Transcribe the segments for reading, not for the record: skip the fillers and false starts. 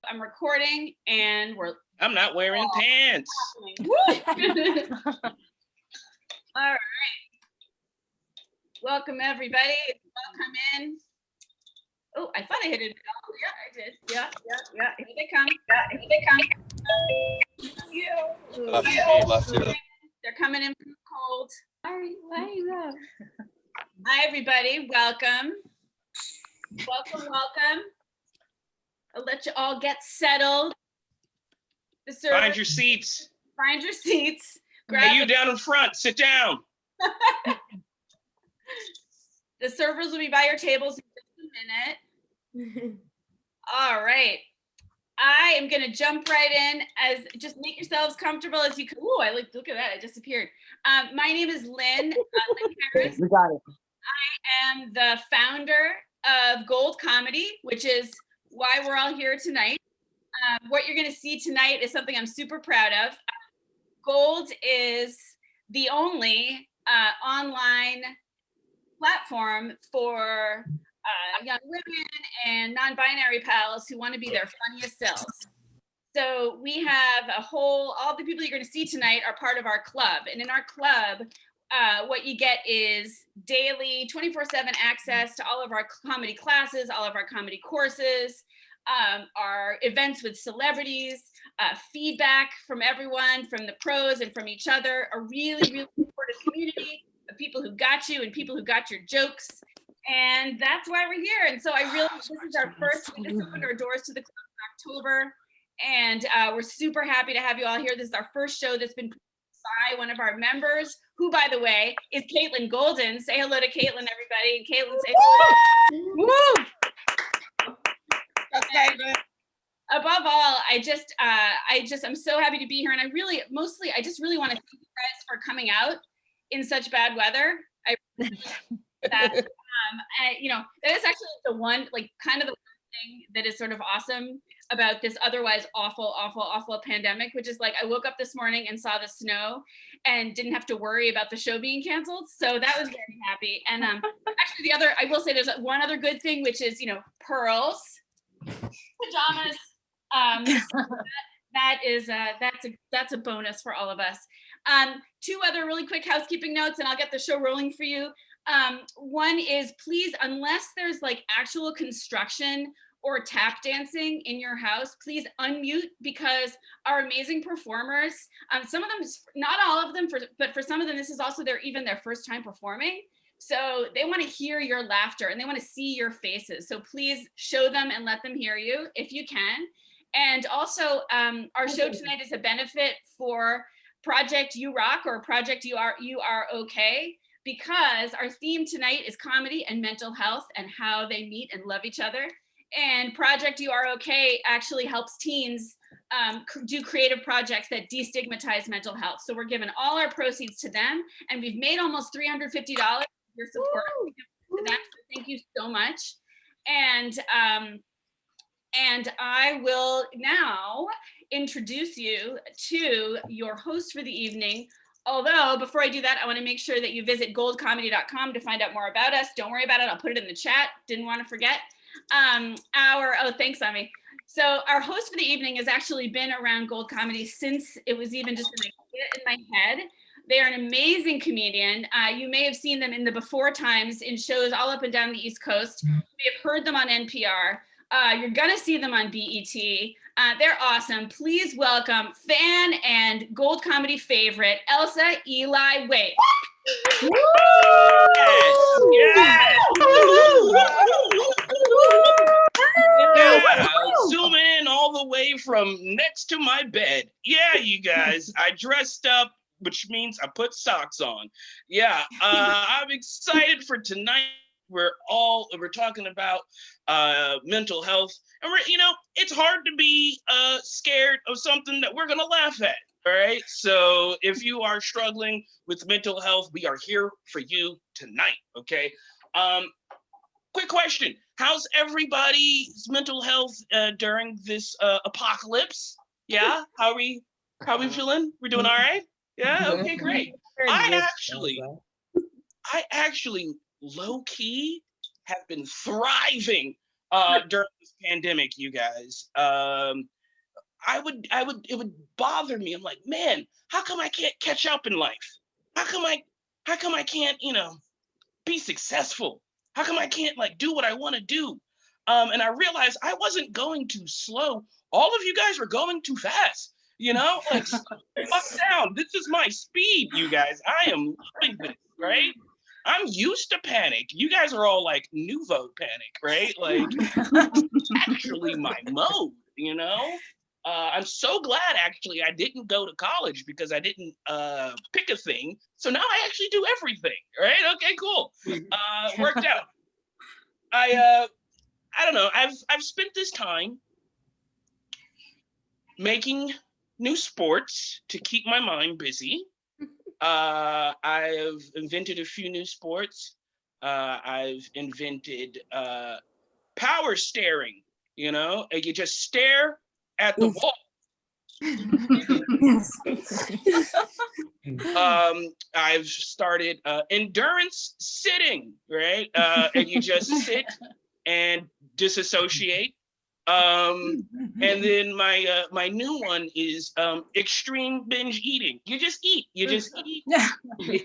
I'm recording and I'm not wearing pants. All right. Welcome everybody. Welcome in. Oh, I thought I hit it. Oh, yeah, I did. Yeah. Here they come. They're coming in from the cold. Why you go? Hi everybody. Welcome. Welcome. I'll let you all get settled. Find your seats. Grab you down in front. Sit down. The servers will be by your tables in just a minute. All right. I am going to jump right in. Just make yourselves comfortable as you can. Ooh, look at that. I disappeared. My name is Lynn Harris. We got it. I am the founder of Gold Comedy, which is why we're all here tonight. What you're going to see tonight is something I'm super proud of. Gold is the only online platform for young women and non-binary pals who want to be their funniest selves. So we have all the people you're going to see tonight are part of our club. And in our club, what you get is daily 24/7 access to all of our comedy classes, all of our comedy courses, our events with celebrities, feedback from everyone, from the pros and from each other, a really, really supportive community of people who got you and people who got your jokes. And that's why we're here. And so this is our first, we just opened our doors to the club in October. And we're super happy to have you all here. This is our first show that's been by one of our members, who, by the way, is Caitlin Golden. Say hello to Caitlin, everybody. And Caitlin, say hello. Woo! Okay. Above all, I'm so happy to be here. And I just really want to thank you guys for coming out in such bad weather. That is actually the one, kind of the thing that is sort of awesome about this otherwise awful pandemic, which is I woke up this morning and saw the snow and didn't have to worry about the show being canceled. So that was very happy. And actually I will say there's one other good thing, which is, pearls, pajamas. That's a bonus for all of us. Two other really quick housekeeping notes, and I'll get the show rolling for you. One is, please, unless there's actual construction or tap dancing in your house, please unmute, because our amazing performers, some of them, not all of them, but for some of them, this is also their first time performing. So they want to hear your laughter and they want to see your faces. So please show them and let them hear you if you can. And also, our show tonight is a benefit for Project You Rock, or Project You Are Okay, because our theme tonight is comedy and mental health and how they meet and love each other. And Project You Are Okay actually helps teens do creative projects that destigmatize mental health. So we're giving all our proceeds to them, and we've made almost $350 with your support. To them, so thank you so much. And I will now introduce you to your host for the evening. Although, before I do that, I want to make sure that you visit goldcomedy.com to find out more about us. Don't worry about it. I'll put it in the chat. Didn't want to forget. Thanks, Ami. So our host for the evening has actually been around Gold Comedy since it was even just in my head. They are an amazing comedian. You may have seen them in the before times in shows all up and down the East Coast. You may have heard them on NPR. You're gonna see them on BET. They're awesome. Please welcome fan and Gold Comedy favorite, Elsa Eli Wade. Yeah. Zoom in all the way from next to my bed. Yeah, you guys, I dressed up, which means I put socks on. Yeah, I'm excited for tonight. We're talking about mental health, and it's hard to be scared of something that we're gonna laugh at. All right, so if you are struggling with mental health, we are here for you tonight. Okay. Quick question: how's everybody's mental health during this apocalypse? Yeah, how are we feeling? We're doing all right. Yeah. Okay. Great. I actually low key have been thriving during this pandemic, you guys. It would bother me. I'm like, man, how come I can't catch up in life? How come I can't, be successful? How come I can't like do what I want to do? And I realized I wasn't going too slow. All of you guys were going too fast. Like slow the fuck down. This is my speed, you guys. I am loving this, right? I'm used to panic. You guys are all like nouveau panic, right? Like actually my mode, I'm so glad actually I didn't go to college because I didn't pick a thing. So now I actually do everything, right? Okay, cool. Worked out. I don't know. I've spent this time making new sports to keep my mind busy. I've invented a few new sports. I've invented power staring, and you just stare at the wall. I've started endurance sitting, right? And you just sit and disassociate. And then my new one is extreme binge eating. You just eat, you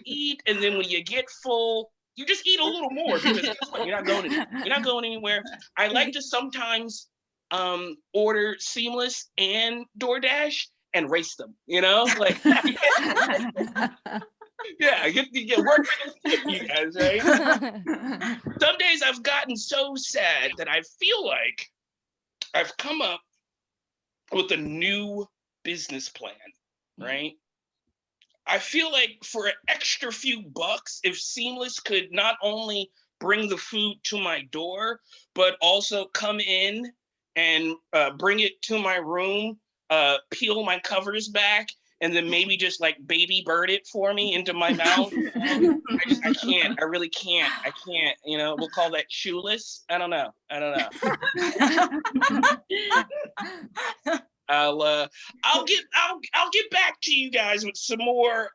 eat, and then when you get full, you just eat a little more because guess what? You're not going anywhere. I like to sometimes order Seamless and DoorDash and race them, like yeah, you get work for you guys, right? Some days I've gotten so sad that I feel like I've come up with a new business plan, right? I feel like for an extra few bucks, if Seamless could not only bring the food to my door, but also come in and bring it to my room, peel my covers back, and then maybe just like baby bird it for me into my mouth. I can't. I really can't. I can't. We'll call that shoeless. I don't know. I'll get back to you guys with some more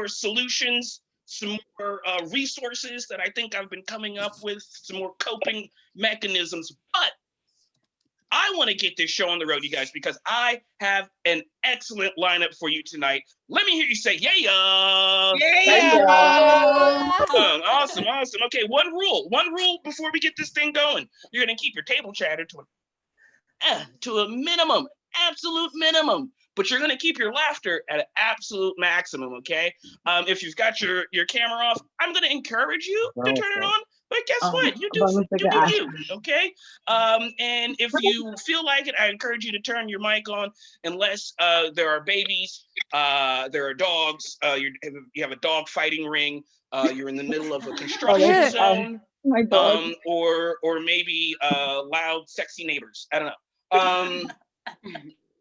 solutions, some more resources that I think I've been coming up with, some more coping mechanisms. But I want to get this show on the road, you guys, because I have an excellent lineup for you tonight. Let me hear you say, yeah. Awesome. Okay, one rule before we get this thing going. You're going to keep your table chatter to a minimum, absolute minimum, but you're going to keep your laughter at an absolute maximum, okay? If you've got your camera off, I'm going to encourage you to turn it on. But guess what? You do you, okay? And if you feel like it, I encourage you to turn your mic on unless there are babies, there are dogs, you have a dog fighting ring, you're in the middle of a construction zone, or maybe loud, sexy neighbors. I don't know.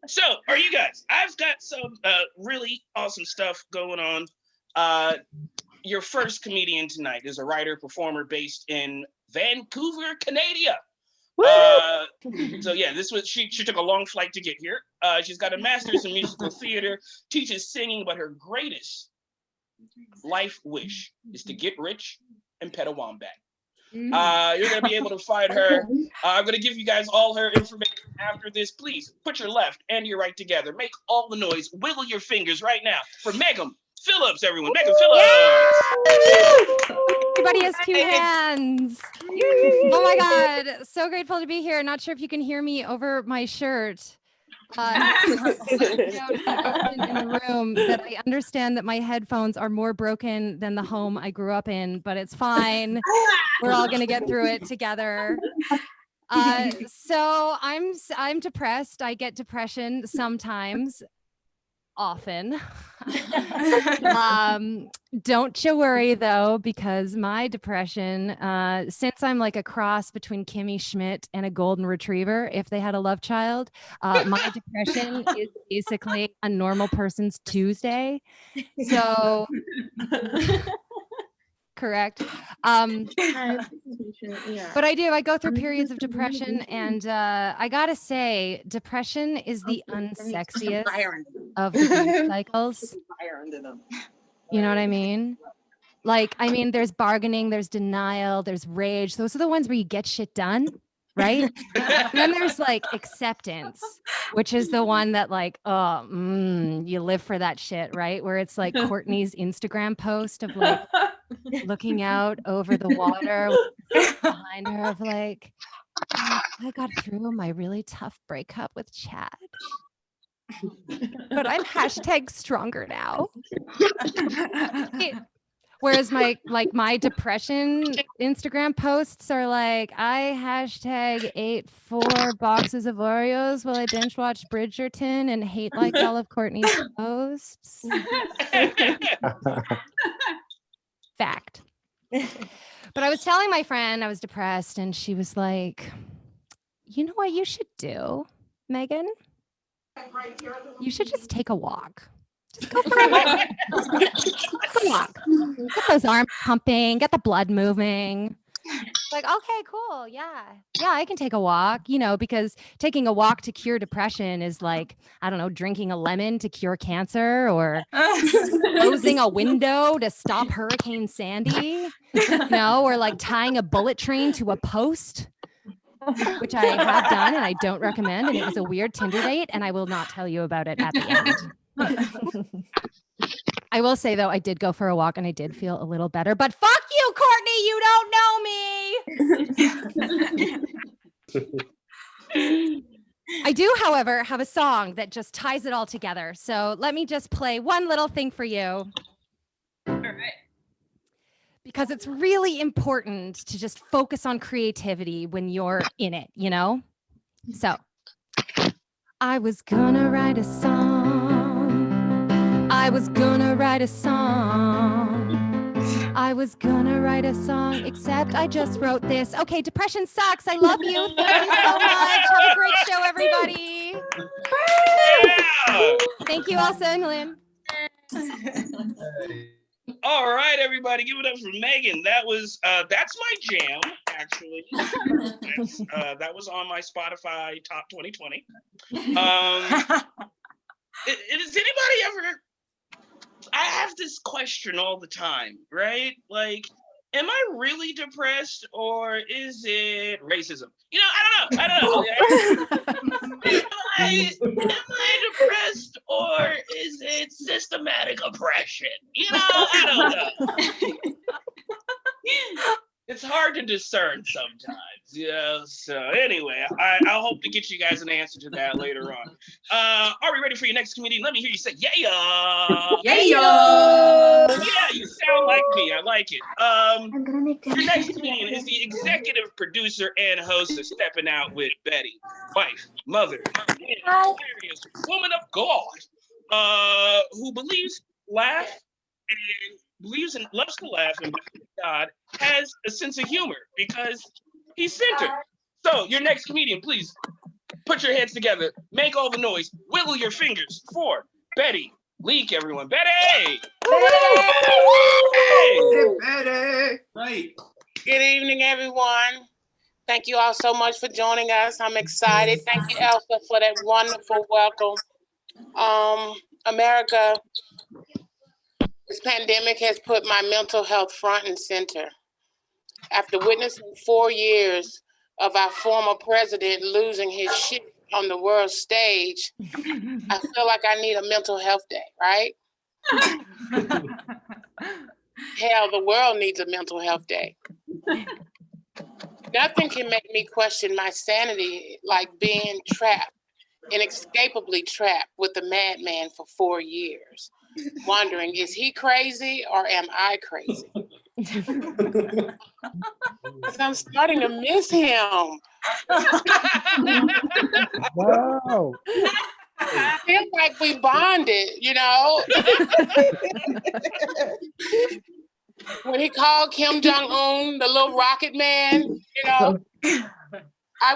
So, are you guys? I've got some really awesome stuff going on. Your first comedian tonight is a writer performer based in Vancouver, Canada. So yeah, she took a long flight to get here. She's got a master's in musical theater, teaches singing, but her greatest life wish is to get rich and pet a wombat. You're gonna be able to find her. I'm gonna give you guys all her information after this. Please put your left and your right together. Make all the noise. Wiggle your fingers right now for Megan Phillips, everyone. Megan Phillips. Everybody has two hands. Oh my God. So grateful to be here. Not sure if you can hear me over my shirt. In the room that I understand that my headphones are more broken than the home I grew up in, but it's fine. We're all going to get through it together. So I'm depressed. I get depression sometimes. Often. Don't you worry though, because my depression, since I'm like a cross between Kimmy Schmidt and a golden retriever, if they had a love child, my depression is basically a normal person's Tuesday. So correct. But I go through periods of depression, and I gotta say, depression is the unsexiest of the grief cycles. You know what I mean? Like, there's bargaining, there's denial, there's rage. Those are the ones where you get shit done. right? And then there's like acceptance, which is the one that like, you live for that shit, right? Where it's like Courtney's Instagram post of like looking out over the water behind her of like, I got through my really tough breakup with Chad, but I'm hashtag stronger now. Whereas my depression Instagram posts are like, I hashtag ate 4 boxes of Oreos while I binge watched Bridgerton and hate like all of Courtney's posts. Fact. But I was telling my friend I was depressed, and she was like, you know what you should do, Megan? You should just take a walk. Just go for a walk. Go walk. Get those arms pumping, get the blood moving. Like, okay, cool. Yeah, I can take a walk, because taking a walk to cure depression is like, I don't know, drinking a lemon to cure cancer, or closing a window to stop Hurricane Sandy, or like tying a bullet train to a post, which I have done and I don't recommend. And it was a weird Tinder date, and I will not tell you about it at the end. I will say, though, I did go for a walk and I did feel a little better. But fuck you, Courtney. You don't know me. I do, however, have a song that just ties it all together. So let me just play one little thing for you. All right. Because it's really important to just focus on creativity when you're in it, So I was gonna write a song. I was gonna write a song. I was gonna write a song, except I just wrote this. Okay, depression sucks. I love you. Thank you so much. Have a great show, everybody. Yeah. Thank you also, England. All right, everybody, give it up for Megan. That was that's my jam, actually. That was on my Spotify Top 2020. Does anybody ever? I have this question all the time, right? Like, am I really depressed, or is it racism? I don't know. Am I depressed, or is it systematic oppression? I don't know. It's hard to discern sometimes, So anyway, I hope to get you guys an answer to that later on. Are we ready for your next comedian? Let me hear you say, yeah. Yeah, you sound like me. I like it. Your next comedian is the executive producer and host of Stepping Out with Betty, wife, mother, hilarious woman of God, who believes and loves to laugh, and God has a sense of humor because he's centered. So your next comedian, please put your hands together, make all the noise, wiggle your fingers for Betty Leak, everyone. Betty! Betty! Right. Good evening, everyone. Thank you all so much for joining us. I'm excited. Thank you, Elsa, for that wonderful welcome. America, this pandemic has put my mental health front and center. After witnessing 4 years of our former president losing his shit on the world stage, I feel like I need a mental health day, right? Hell, the world needs a mental health day. Nothing can make me question my sanity like being trapped, inescapably trapped with a madman for 4 years. Wondering, is he crazy or am I crazy? Because I'm starting to miss him. Wow. I feel like we bonded, When he called Kim Jong-un the little rocket man, I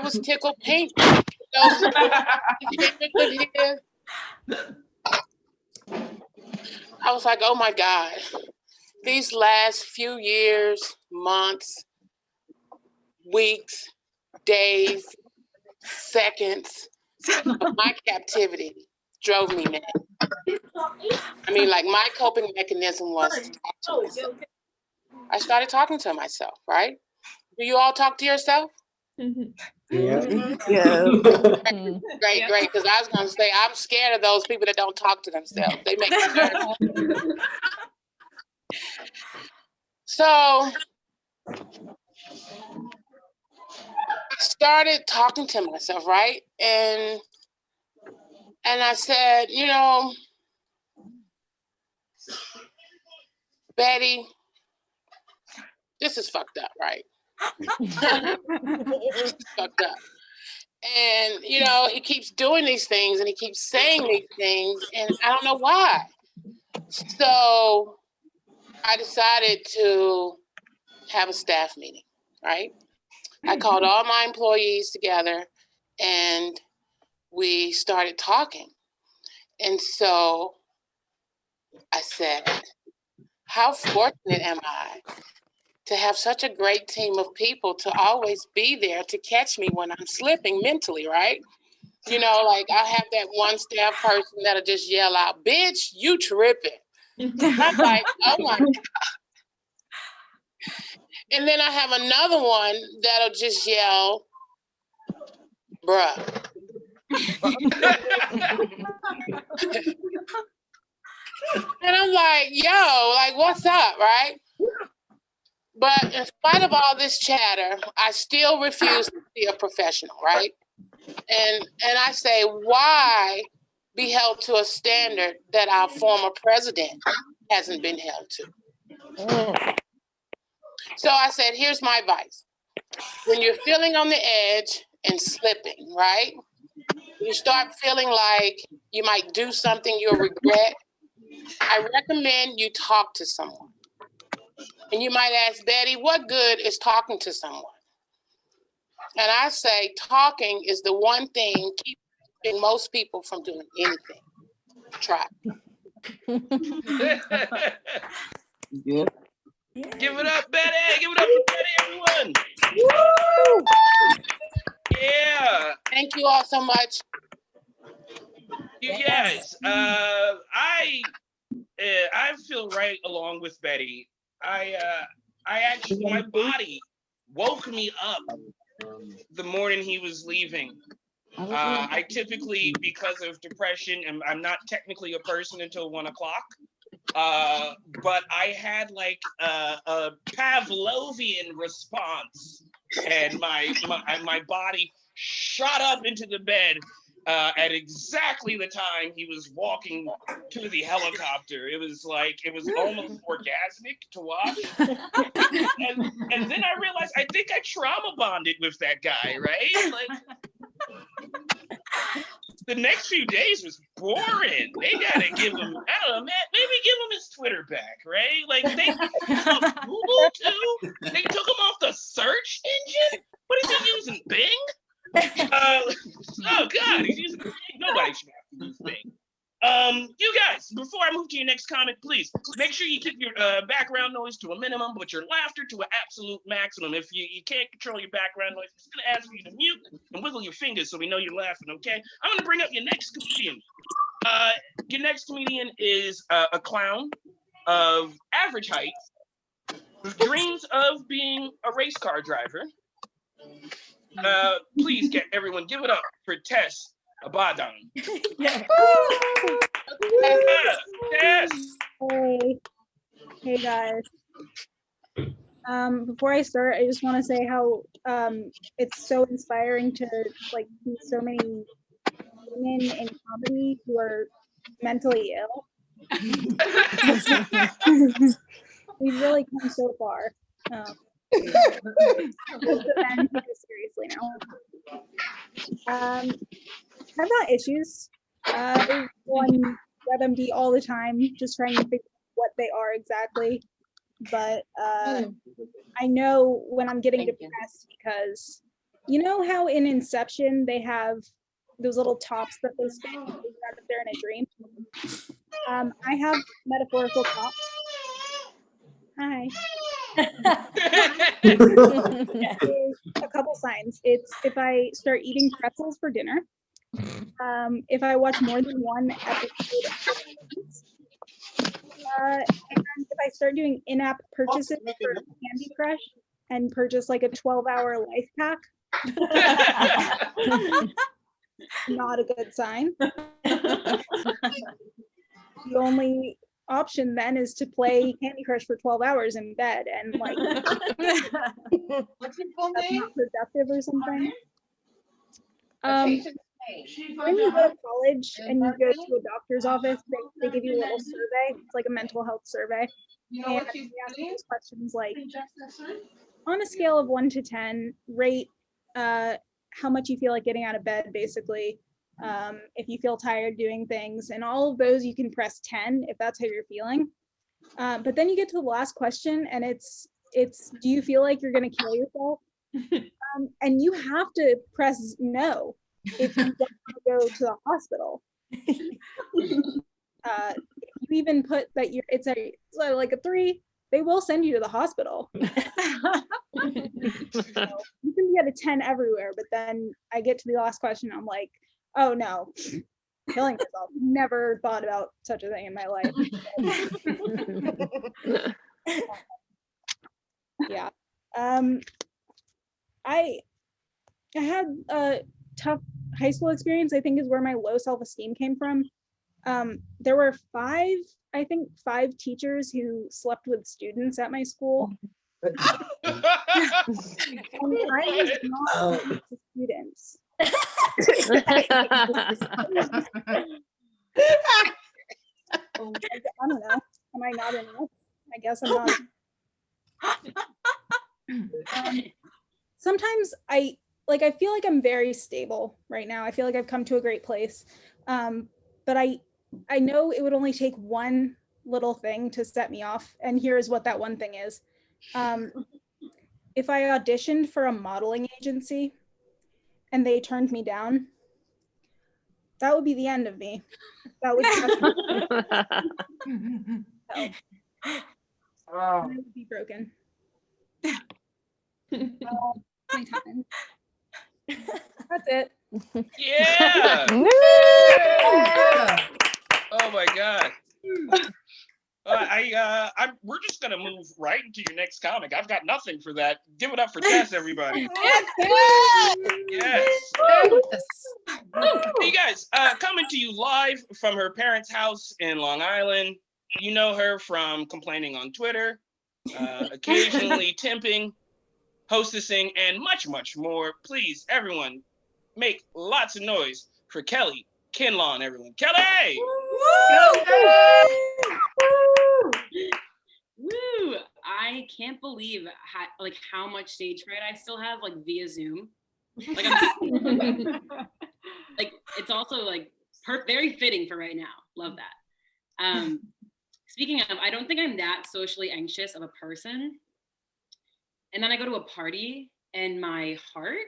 was tickled pink. I was like, oh my God, these last few years, months, weeks, days, seconds of my captivity drove me mad. I mean, like my coping mechanism was to talk to myself. I started talking to myself, right? Do you all talk to yourself? Yeah. Great, great. Because I was going to say, I'm scared of those people that don't talk to themselves. They make me nervous. So I started talking to myself, right? And I said, you know, Betty, this is fucked up, right? This is fucked up. And, you know, he keeps doing these things and he keeps saying these things, and I don't know why. So I decided to have a staff meeting, right? I called all my employees together and we started talking. And so I said, how fortunate am I to have such a great team of people to always be there to catch me when I'm slipping mentally, right? You know, like I have that one staff person that'll just yell out, bitch, you tripping. I'm like, oh my God. And then I have another one that'll just yell, bruh. And I'm like, yo, like, what's up, right? But in spite of all this chatter, I still refuse to be a professional, right? And I say, why be held to a standard that our former president hasn't been held to? So I said, here's my advice. When you're feeling on the edge and slipping, right? You start feeling like you might do something you'll regret. I recommend you talk to someone. And you might ask, Betty, what good is talking to someone? And I say, talking is the one thing keeping most people from doing anything. Try. Yeah. Give it up, Betty. Give it up for Betty, everyone. Woo! Yeah. Thank you all so much. You guys, I feel right along with Betty. I actually, my body woke me up the morning he was leaving. I typically, because of depression, I'm not technically a person until 1 o'clock. But I had like a Pavlovian response, and my body shot up into the bed at exactly the time he was walking to the helicopter. It was almost orgasmic to watch. and then I realized I think I trauma bonded with that guy, right? Like, the next few days was boring. They gotta give him, I don't know, man, maybe give him his Twitter back, right? Like, they off Google too. They took him off the search engine. What is he using, Bing? Oh God, he's using Bing. Nobody should have to use Bing. You guys, before I move to your next comment, please make sure you keep your background noise to a minimum, but your laughter to an absolute maximum. If you can't control your background noise, I'm just gonna ask for you to mute and wiggle your fingers so we know you're laughing, okay? I'm gonna bring up your next comedian. Your next comedian is a clown of average height with dreams of being a race car driver. Please everyone give it up for Tess Abadan. Yeah. Yes. Hey guys. Before I start, I just want to say how it's so inspiring to like see so many women in comedy who are mentally ill. We've really come so far. The men take it seriously now. I've got issues. I go on WebMD all the time, just trying to figure out what they are exactly. But I know when I'm getting depressed because you know how in Inception they have those little tops that they spin to figure out if they're in a dream. I have metaphorical tops. Hi. A couple signs. It's if I start eating pretzels for dinner. If I watch more than one episode and if I start doing in-app purchases for Candy Crush and purchase like a 12-hour life pack, Not a good sign. The only option then is to play Candy Crush for 12 hours in bed and like What's your full that's name? not productive or something. What's your When you go to college and you go birthday? to a doctor's office, they give you a little survey. It's like a mental health survey. You know And what they you ask you name? these questions like, Jackson? on a scale of 1 to 10, rate how much you feel like getting out of bed, basically. If you feel tired doing things, and all of those you can press 10 if that's how you're feeling. But then you get to the last question, and it's do you feel like you're gonna kill yourself? And you have to press no if you don't want to go to the hospital. If you even put that it's like a 3, they will send you to the hospital. You can be at a 10 everywhere, but then I get to the last question, I'm like, oh no, killing myself. Never thought about such a thing in my life. Yeah. I had a tough high school experience, I think is where my low self-esteem came from. There were 5 teachers who slept with students at my school. And I was not one of the students. I don't know. Am I not enough? I guess I'm not. Sometimes I feel like I'm very stable right now. I feel like I've come to a great place. But I know it would only take one little thing to set me off. And here's what that one thing is. If I auditioned for a modeling agency and they turned me down, that would be the end of me. That would I would be broken. My time. That's it. Yeah. Oh my God. We're just gonna move right into your next comic. I've got nothing for that. Give it up for Tess, everybody. Yes. Hey guys, coming to you live from her parents' house in Long Island. You know her from complaining on Twitter, occasionally temping, hostessing, and much, much more. Please, everyone, make lots of noise for Kelly Kinlaw, everyone. Kelly! Woo! I can't believe how much stage fright I still have, like via Zoom. Like it's also like very fitting for right now. Love that. Speaking of, I don't think I'm that socially anxious of a person. And then I go to a party and my heart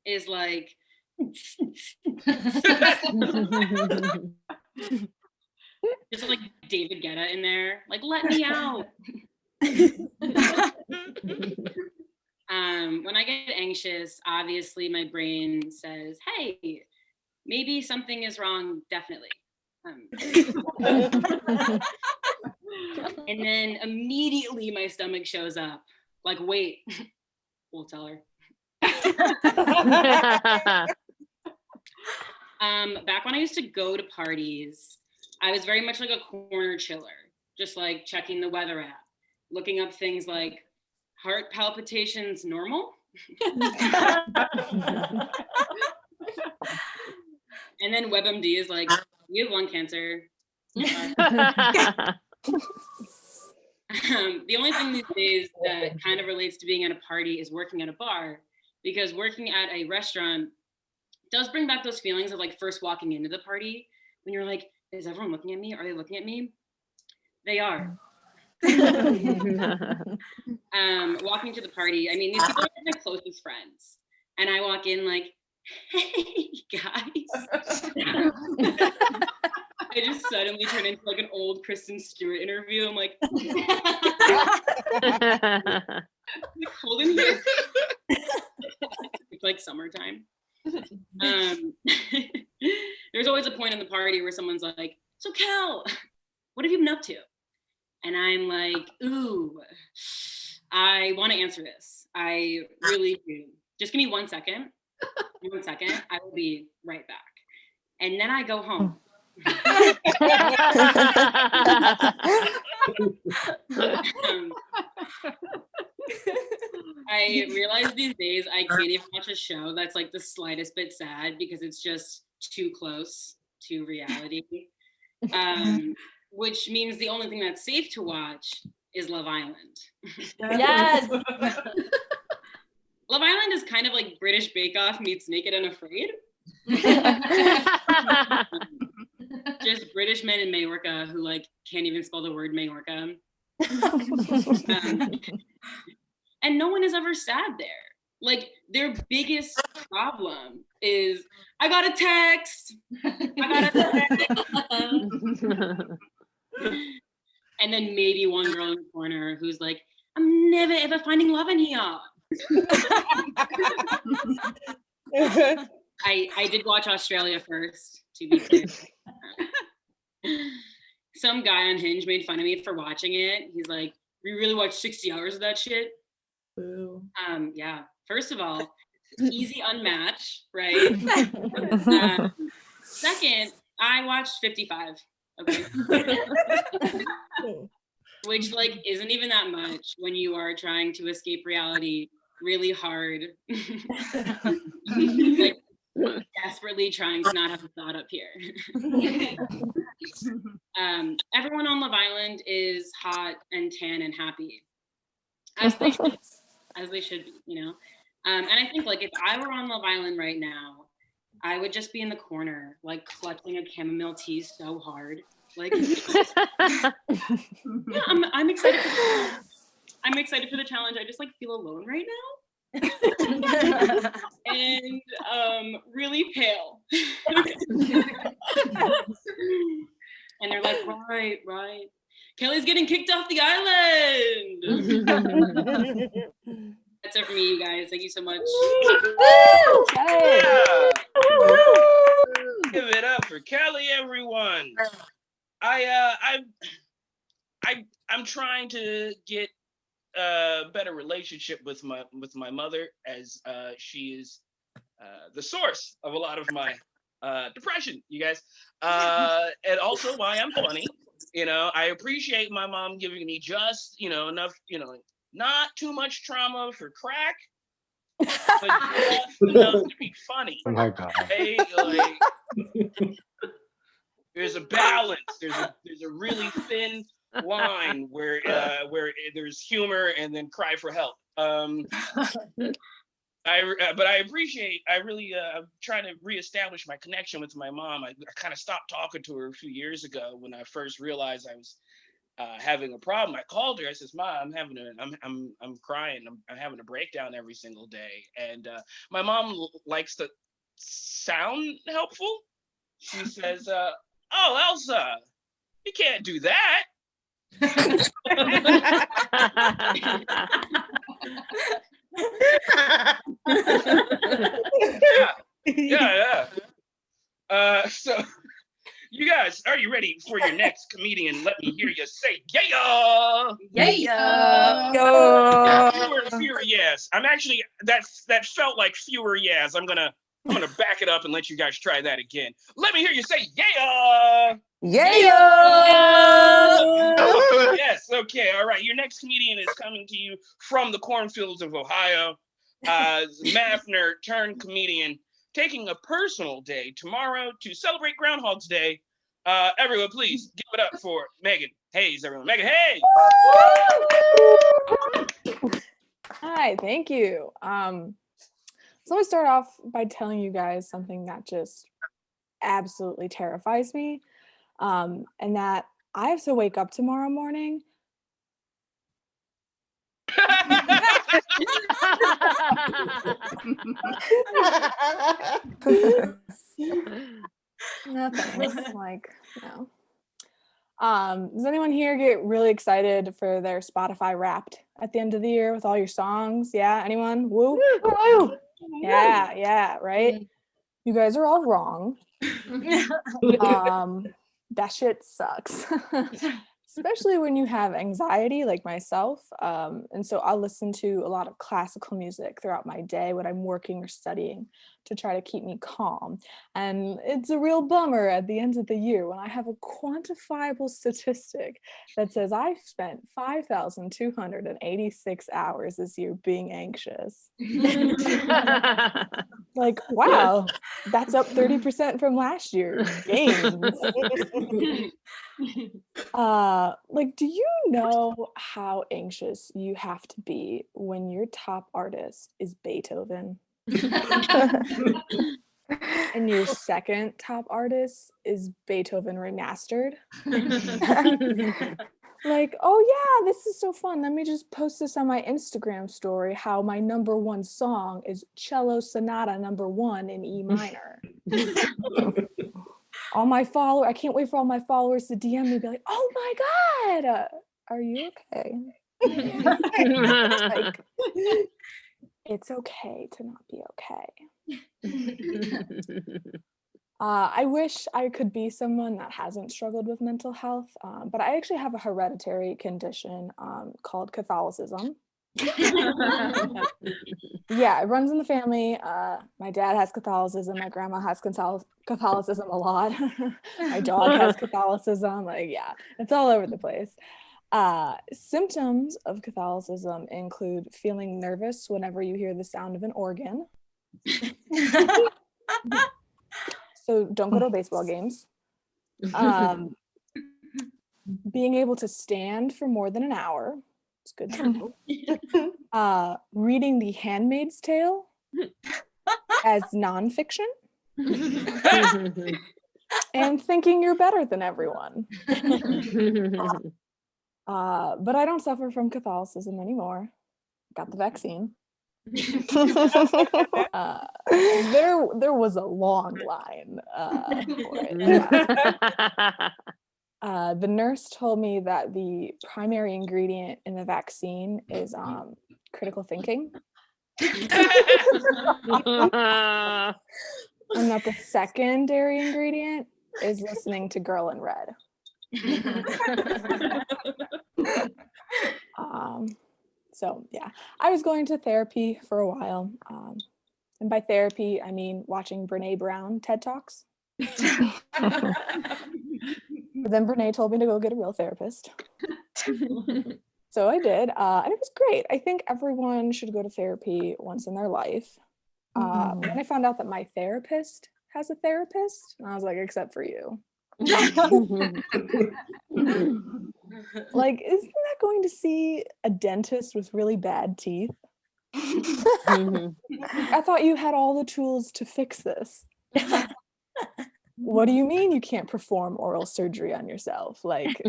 is like just like David Guetta in there, like let me out. When I get anxious, obviously my brain says, hey, maybe something is wrong, definitely. And then immediately my stomach shows up, like, wait, we'll tell her. Back when I used to go to parties, I was very much like a corner chiller, just like checking the weather app, looking up things like heart palpitations normal. And then WebMD is like, you have lung cancer. The only thing these days that kind of relates to being at a party is working at a bar, because working at a restaurant does bring back those feelings of like first walking into the party when you're like, is everyone looking at me? Are they looking at me? They are. Walking to the party, I mean, these people are my closest friends. And I walk in like, hey guys. I just suddenly turn into like an old Kristen Stewart interview. I'm like, is it cold in here? It's like summertime. There's always a point in the party where someone's like, so Kel, what have you been up to? And I'm like, ooh, I want to answer this. I really do. Just give me 1 second. 1 second. I will be right back. And then I go home. I realize these days I can't even watch a show that's like the slightest bit sad because it's just too close to reality. Which means the only thing that's safe to watch is Love Island. Yes. Love Island is kind of like British Bake Off meets Naked and Afraid. Just British men in Majorca who like can't even spell the word Majorca. And no one is ever sad there. Like their biggest problem is I got a text. And then maybe one girl in the corner who's like, I'm never ever finding love in here. I did watch Australia first, to be clear. Some guy on Hinge made fun of me for watching it. He's like, we really watched 60 hours of that shit. Boo. Yeah. First of all, easy unmatch, right? Second, I watched 55. Okay. Which like isn't even that much when you are trying to escape reality really hard. Like, desperately trying to not have a thought up here. Everyone on Love Island is hot and tan and happy, as they should be, you know. And I think like if I were on Love Island right now, I would just be in the corner, like clutching a chamomile tea so hard. Like, yeah, I'm excited. I'm excited for the challenge. I just like feel alone right now. And really pale. And they're like, right. Kelly's getting kicked off the island. That's it for me, you guys. Thank you so much. Yeah. Give it up for Kelly, everyone. I'm trying to get a better relationship with my mother, as she is the source of a lot of my depression, you guys, and also why I'm funny. You know, I appreciate my mom giving me just, you know, enough, you know, not too much trauma for crack, but just enough to be funny. Oh my God. Okay? Like, there's a balance. There's a really thin line where there's humor and then cry for help. But I appreciate. I'm trying to reestablish my connection with my mom. I kind of stopped talking to her a few years ago when I first realized I was having a problem. I called her. I says, "Mom, I'm crying. I'm having a breakdown every single day." And my mom likes to sound helpful. She says, "Oh, Elsa, you can't do that." Yeah. So you guys, are you ready for your next comedian? Let me hear you say yeah. Yeah. Fewer yes. I'm actually that felt like fewer yes. I'm gonna back it up and let you guys try that again. Let me hear you say yeah. Yes, okay, all right. Your next comedian is coming to you from the cornfields of Ohio. Math nerd turned comedian, taking a personal day tomorrow to celebrate Groundhog's Day. Everyone, please give it up for Megan Hayes, everyone. Megan Hayes! Hi, thank you. So let me start off by telling you guys something that just absolutely terrifies me. And that I have to wake up tomorrow morning. Nothing. Like, no. Does anyone here get really excited for their Spotify Wrapped at the end of the year with all your songs? Yeah, anyone? Woo! Yeah, right? You guys are all wrong. That shit sucks. especially when you have anxiety like myself. And so I'll listen to a lot of classical music throughout my day when I'm working or studying to try to keep me calm. And it's a real bummer at the end of the year when I have a quantifiable statistic that says I've spent 5,286 hours this year being anxious. Like, wow, that's up 30% from last year. Gains. Like, do you know how anxious you have to be when your top artist is Beethoven? And your second top artist is Beethoven Remastered? Like, oh yeah, this is so fun. Let me just post this on my Instagram story, how my number one song is Cello Sonata number 1 in E minor. All my followers, I can't wait for all my followers to DM me and be like, oh my God, are you okay? Like, it's okay to not be okay. I wish I could be someone that hasn't struggled with mental health, but I actually have a hereditary condition called Catholicism. Yeah, it runs in the family. My dad has Catholicism. My grandma has Catholicism a lot. My dog has Catholicism. Like, yeah, it's all over the place. Symptoms of Catholicism include feeling nervous whenever you hear the sound of an organ. So don't go to baseball games. Being able to stand for more than an hour. It's good to know. Reading The Handmaid's Tale as nonfiction. And thinking you're better than everyone. But I don't suffer from Catholicism anymore. Got the vaccine. There was a long line for it. The nurse told me that the primary ingredient in the vaccine is critical thinking. And that the secondary ingredient is listening to Girl in Red. So yeah, I was going to therapy for a while. And by therapy, I mean watching Brene Brown TED Talks. But then Brene told me to go get a real therapist. So I did, and it was great. I think everyone should go to therapy once in their life. Then I found out that my therapist has a therapist, and I was like, except for you. Like, isn't that going to see a dentist with really bad teeth? I thought you had all the tools to fix this. What do you mean you can't perform oral surgery on yourself? Like,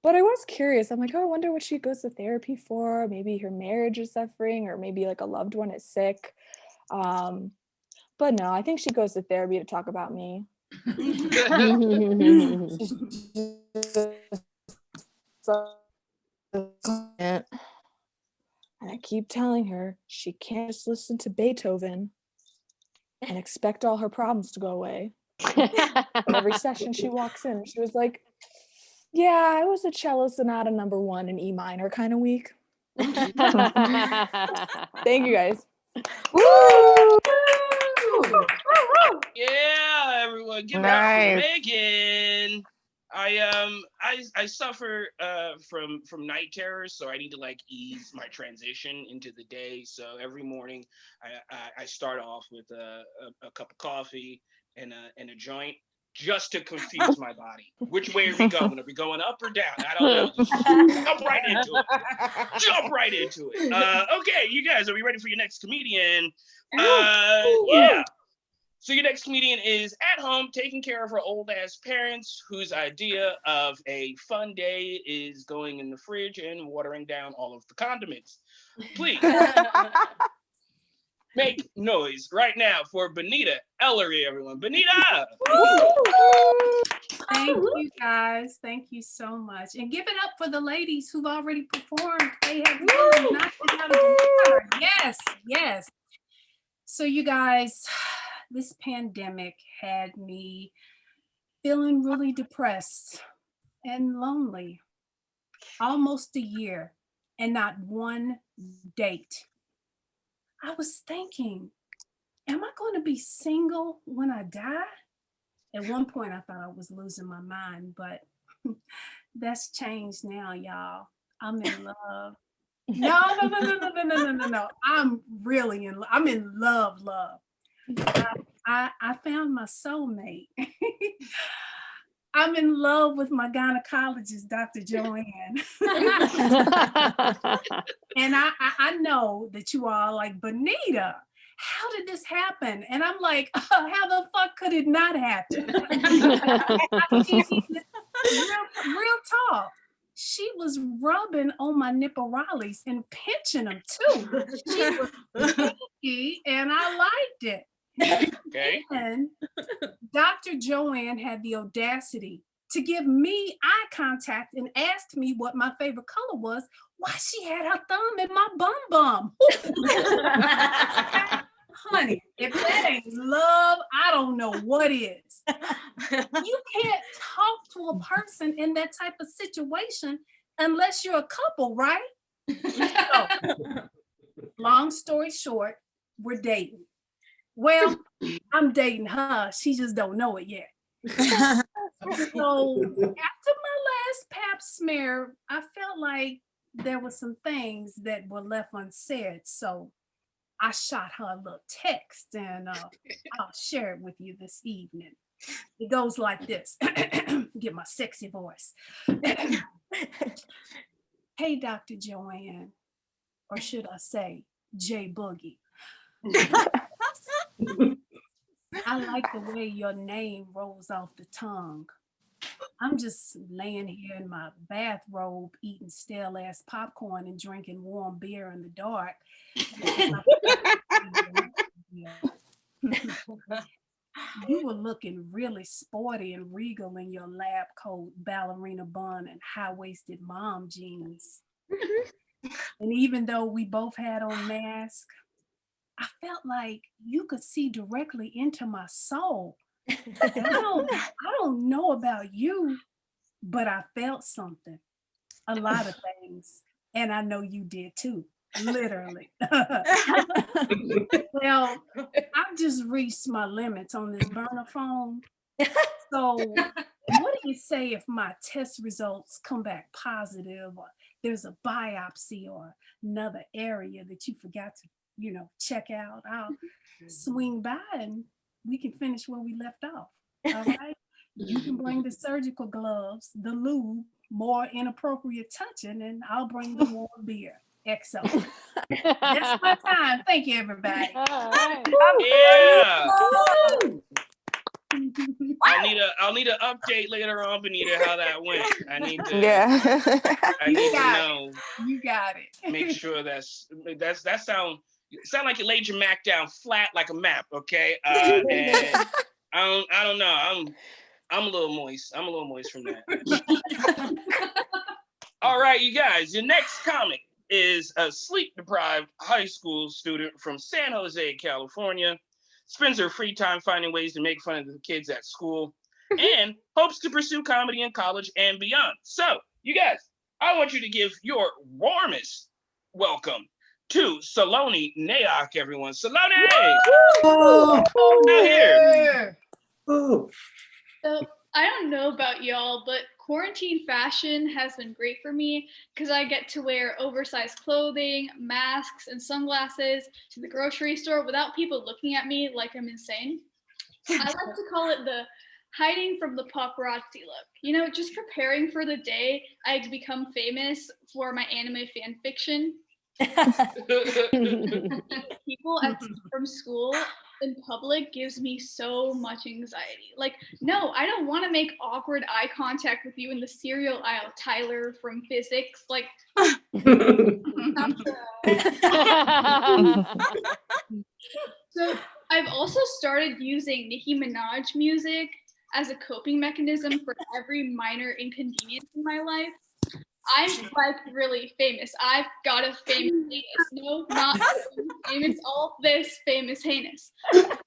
but I was curious. I'm like, oh, I wonder what she goes to therapy for. Maybe her marriage is suffering, or maybe like a loved one is sick. But no, I think she goes to therapy to talk about me. And I keep telling her she can't just listen to Beethoven and expect all her problems to go away. But every session she walks in, she was like, yeah, I was a cello sonata number 1 in E minor kind of week. Thank you guys. Woo! Yeah, everyone, give it up for Megan. I suffer from night terrors, so I need to like ease my transition into the day. So every morning I start off with a cup of coffee and a joint, just to confuse my body. Which way are we going? Are we going up or down? I don't know. Just jump right into it. Jump right into it. Okay, you guys, are we ready for your next comedian? Yeah. So your next comedian is at home taking care of her old ass parents, whose idea of a fun day is going in the fridge and watering down all of the condiments. Please make noise right now for Bonita Ellery, everyone. Bonita! Thank you guys. Thank you so much. And give it up for the ladies who've already performed. They have really knocked it out of the park. Yes, yes. So you guys, this pandemic had me feeling really depressed. and lonely. Almost a year and not one date. I was thinking, am I going to be single when I die? At one point, I thought I was losing my mind, but that's changed now, y'all. I'm in love. No. I'm really in love. I'm in love. I found my soulmate. I'm in love with my gynecologist, Dr. Joanne. And I know that you are like, Bonita, how did this happen? And I'm like, how the fuck could it not happen? Real talk. She was rubbing on my nipporales and pinching them too. She was pinky and I liked it. Okay. And Dr. Joanne had the audacity to give me eye contact and asked me what my favorite color was while she had her thumb in my bum. Honey, if that ain't love, I don't know what is. You can't talk to a person in that type of situation unless you're a couple, right? So, long story short, we're dating. Well, I'm dating her. She just don't know it yet. So after my last pap smear, I felt like there were some things that were left unsaid. So I shot her a little text and I'll share it with you this evening. It goes like this. Get my sexy voice. Hey, Dr. Joanne, or should I say J Boogie? I like the way your name rolls off the tongue. I'm just laying here in my bathrobe, eating stale ass popcorn and drinking warm beer in the dark. You were looking really sporty and regal in your lab coat, ballerina bun, and high-waisted mom jeans. And even though we both had on masks, I felt like you could see directly into my soul. And I don't know about you, but I felt something, a lot of things. And I know you did too, literally. Well, I've just reached my limits on this burner phone. So what do you say if my test results come back positive, or there's a biopsy or another area that you forgot to, check out? I'll swing by and we can finish where we left off. All right. You can bring the surgical gloves, the lube, more inappropriate touching, and I'll bring the warm beer. XO. That's my time. Thank you, everybody. Yeah. I'll need an update later on, Bonita, how that went. I need to know. You got it. Make sure that sound like you laid your Mac down flat like a map, okay? And I don't know. I'm a little moist. I'm a little moist from that. All right, you guys. Your next comic is a sleep-deprived high school student from San Jose, California. Spends her free time finding ways to make fun of the kids at school and hopes to pursue comedy in college and beyond. So, you guys, I want you to give your warmest welcome to Saloni Nayak, everyone. Saloni! Out here. Oh. So I don't know about y'all, but quarantine fashion has been great for me because I get to wear oversized clothing, masks, and sunglasses to the grocery store without people looking at me like I'm insane. I like to call it the hiding from the paparazzi look. Just preparing for the day I become famous for my anime fan fiction. People from school in public gives me so much anxiety. Like, no, I don't want to make awkward eye contact with you in the cereal aisle, Tyler from physics. Like, so I've also started using Nicki Minaj music as a coping mechanism for every minor inconvenience in my life. I'm like really famous. I've got a famous heinous. No, not famous. All this famous heinous. But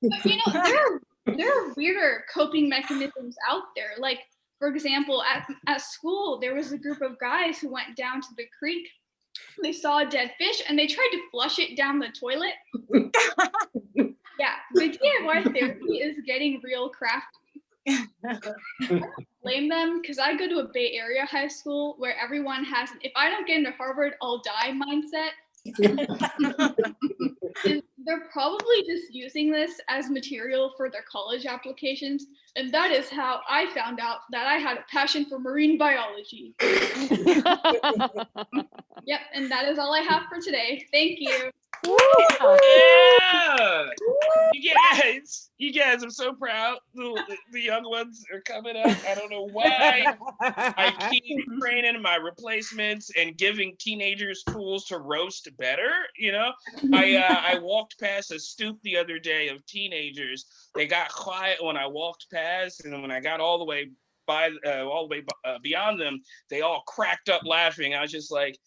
there are weirder coping mechanisms out there. Like For example, at school, there was a group of guys who went down to the creek. They saw a dead fish and they tried to flush it down the toilet. Yeah, the DIY therapy is getting real crafty. I don't blame them because I go to a Bay Area high school where everyone has an if I don't get into Harvard, I'll die mindset. And they're probably just using this as material for their college applications. And that is how I found out that I had a passion for marine biology. Yep, and that is all I have for today. Thank you. Yeah! You guys, I'm so proud. The young ones are coming up. I don't know why. I keep training my replacements and giving teenagers tools to roast better. You know, I walked past a stoop the other day of teenagers. They got quiet when I walked past, and then when I got all the way beyond them, they all cracked up laughing. I was just like,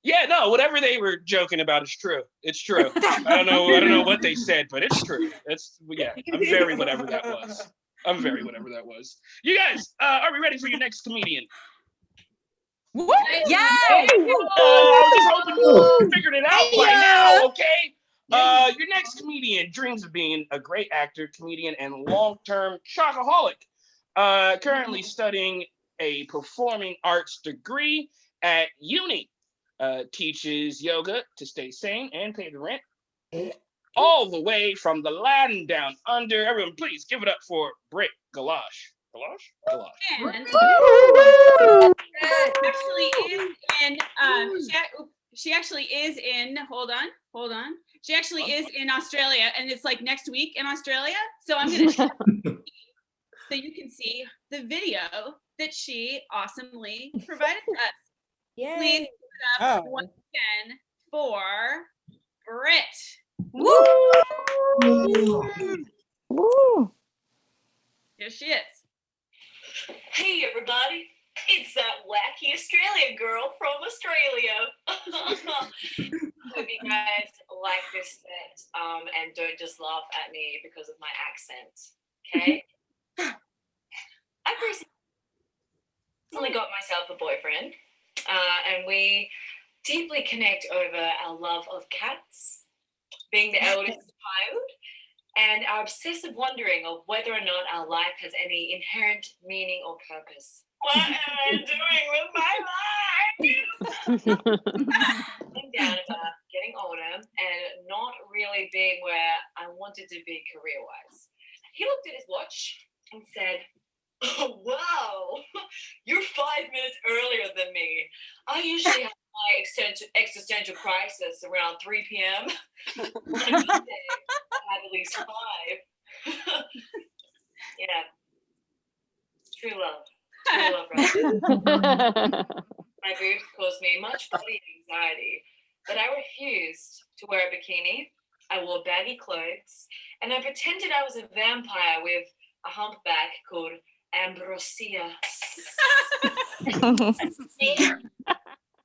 yeah, no, whatever they were joking about is true. It's true. I don't know what they said, but it's true. I'm very whatever that was. You guys, are we ready for your next comedian? What? Yeah. I was just hoping you figured it out by now, okay? Your next comedian dreams of being a great actor, comedian, and long-term chocoholic. Currently studying a performing arts degree at uni. Teaches yoga to stay sane and pay the rent. All the way from the land down under. Everyone, please give it up for Britt Galosh. Galosh? And she actually is in, hold on. She actually is in Australia, and it's like next week in Australia. So I'm going to show you so you can see the video that she awesomely provided to us. Yay. Please give it up once again for Britt. Woo! Woo! Here she is. Hey everybody, it's that wacky Australian girl from Australia. Hope you guys like this set and don't just laugh at me because of my accent, okay? I recently got myself a boyfriend and we deeply connect over our love of cats, being the eldest child, and our obsessive wondering of whether or not our life has any inherent meaning or purpose. What am I doing with my life? I'm down about getting older and not really being where I wanted to be career-wise. He looked at his watch and said, "Oh, wow, you're 5 minutes earlier than me. I usually have my existential crisis around 3 p.m. On a good day, I had at least 5. Yeah. True love, right? My boobs caused me much body anxiety, but I refused to wear a bikini. I wore baggy clothes, and I pretended I was a vampire with a humpback called Ambrosia.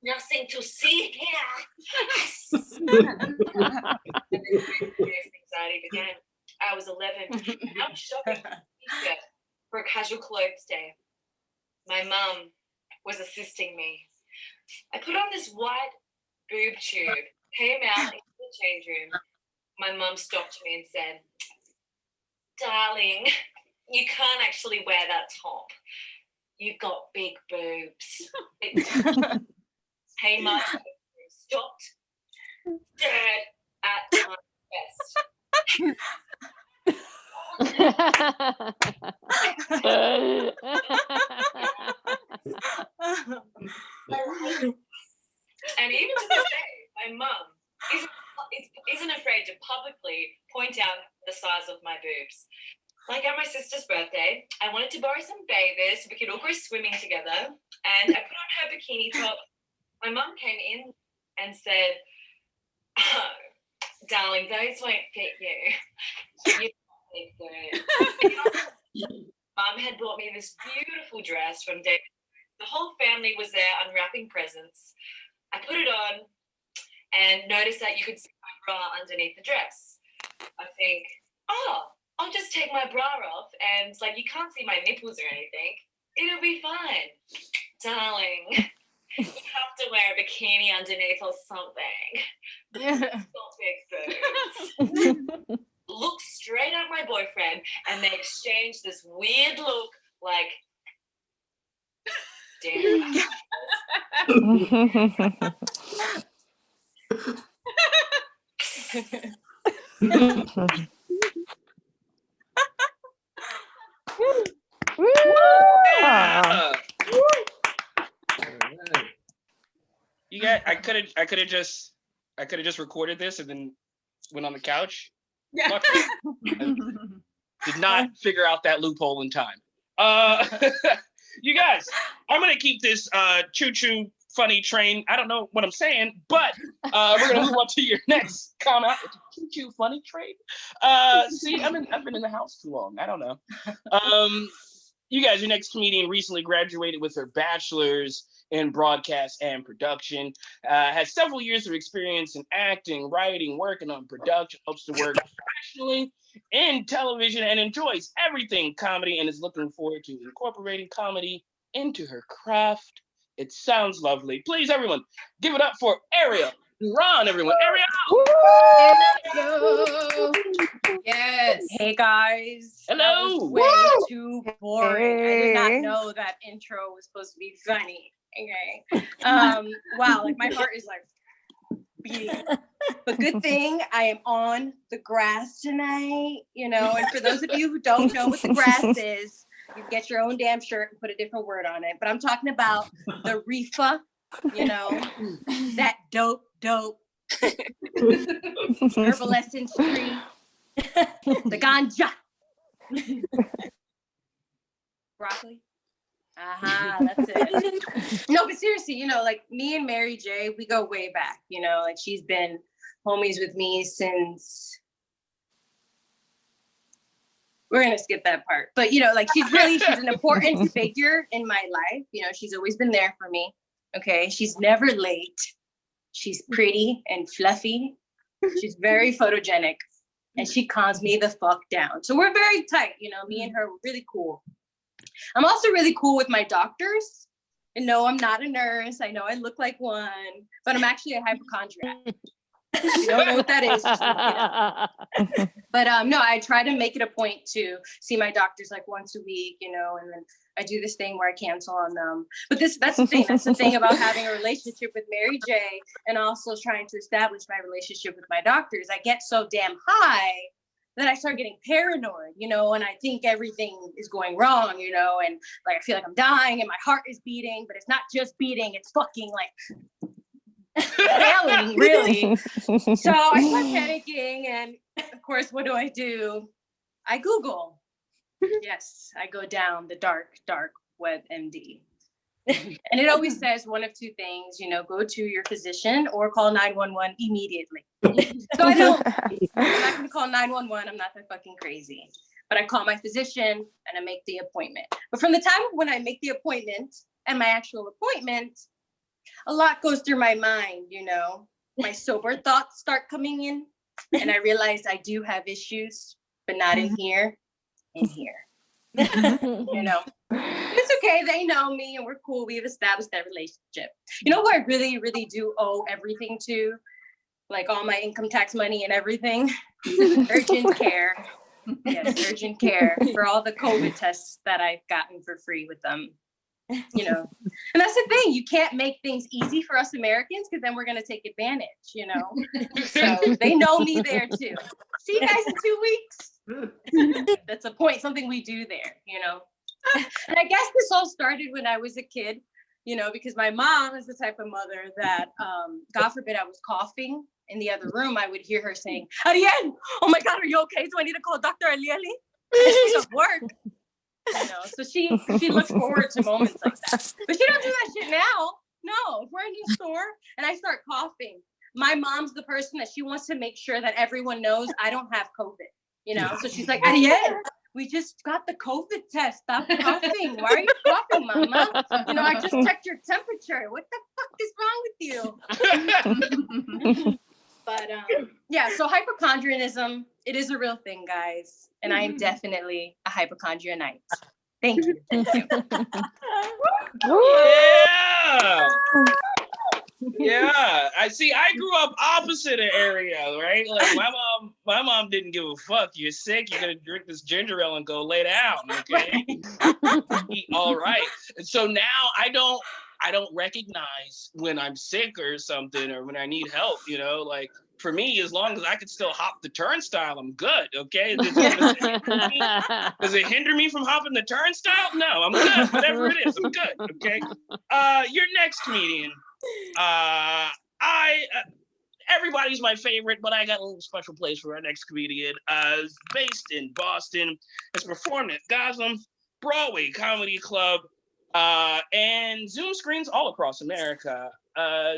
Nothing to see here. Anxiety began. I was 11 and I was shopping for a casual clothes day. My mum was assisting me. I put on this white boob tube, came out into the change room. My mum stopped me and said, "Darling, you can't actually wear that top. You've got big boobs." Hey, my stopped dead at my chest. And even to this day, my mum isn't afraid to publicly point out the size of my boobs. Like at my sister's birthday, I wanted to borrow some bathers so we could all go swimming together, and I put on her bikini top. My mum came in and said, "Oh, darling, those won't fit you. You don't fit good." Mum had bought me this beautiful dress from David. The whole family was there unwrapping presents. I put it on and noticed that you could see my bra underneath the dress. I think, oh, I'll just take my bra off and like you can't see my nipples or anything. It'll be fine. Darling, you have to wear a bikini underneath or something. Don't big boobs. Look straight at my boyfriend and they exchange this weird look like, damn. You guys, I could have just recorded this and then went on the couch. Yeah. Did not figure out that loophole in time. You guys, I'm gonna keep this choo-choo funny train. I don't know what I'm saying, but we're gonna move on to your next comment. Choo-choo funny train. See, I've been in the house too long. I don't know. You guys, your next comedian recently graduated with her bachelor's in broadcast and production, has several years of experience in acting, writing, working on production, hopes to work professionally in television, and enjoys everything comedy, and is looking forward to incorporating comedy into her craft. It sounds lovely. Please, everyone, give it up for Ariel Ron, everyone. Ariel! Hello. Yes. Hey guys. Hello. That was way too boring. I did not know that intro was supposed to be funny. Okay. Wow, like my heart is like beating. But good thing I am on the grass tonight, you know, and for those of you who don't know what the grass is, you can get your own damn shirt and put a different word on it. But I'm talking about the reefer, you know, that dope herbal essence tree, the ganja. Broccoli. That's it. No, but seriously, you know, like me and Mary J, we go way back, you know, like she's been homies with me since, we're gonna skip that part, but you know, like she's an important figure in my life. You know, she's always been there for me. Okay, she's never late. She's pretty and fluffy. She's very photogenic, and she calms me the fuck down. So we're very tight, you know, me and her, we're really cool. I'm also really cool with my doctors. And no, I'm not a nurse. I know I look like one, but I'm actually a hypochondriac. If you don't know what that is, just look it up. But no, I try to make it a point to see my doctors like once a week, you know, and then I do this thing where I cancel on them. But that's the thing. That's the thing about having a relationship with Mary J and also trying to establish my relationship with my doctors. I get so damn high that I start getting paranoid, you know, and I think everything is going wrong, you know, and like I feel like I'm dying and my heart is beating, but it's not just beating, it's fucking like failing, really. So I start panicking, and of course, what do? I Google. Yes, I go down the dark web MD. And it always says one of two things, you know, go to your physician or call 911 immediately. So I'm not going to call 911. I'm not that fucking crazy. But I call my physician and I make the appointment. But from the time when I make the appointment and my actual appointment, a lot goes through my mind, you know. My sober thoughts start coming in, and I realize I do have issues, but not in here, in here. You know, it's okay. They know me and we're cool. We've established that relationship. You know who I really, really do owe everything to? Like all my income tax money and everything? Urgent care. Yes, urgent care for all the COVID tests that I've gotten for free with them. You know, and that's the thing. You can't make things easy for us Americans because then we're going to take advantage, you know? So they know me there too. See you guys in 2 weeks. That's a point, something we do there, you know? And I guess this all started when I was a kid, you know, because my mom is the type of mother that, God forbid I was coughing in the other room, I would hear her saying, Ariel, oh my God, are you okay? Do I need to call Dr. Alieli? She's at work. You know, so she looks forward to moments like that. But she don't do that shit now. No, if we're in the store and I start coughing, my mom's the person that she wants to make sure that everyone knows I don't have COVID. You know, so she's like, Ariel, we just got the COVID test. Stop coughing. Why are you coughing, Mama? You know, I just checked your temperature. What the fuck is wrong with you? But yeah, so hypochondrianism, it is a real thing, guys. And I am definitely a hypochondrianite. Thank you. Yeah. Yeah. I see. I grew up opposite of area, right? Like my mom didn't give a fuck. You're sick. You're gonna drink this ginger ale and go lay down. Okay. All right. And so now I don't recognize when I'm sick or something or when I need help. Like for me, as long as I can still hop the turnstile, I'm good. Okay. Does it hinder me from hopping the turnstile? No, I'm good. Whatever it is, I'm good. Okay. Your next comedian. Everybody's my favorite, but I got a little special place for our next comedian. Is based in Boston, has performed at Gotham, Broadway Comedy Club, and Zoom screens all across America.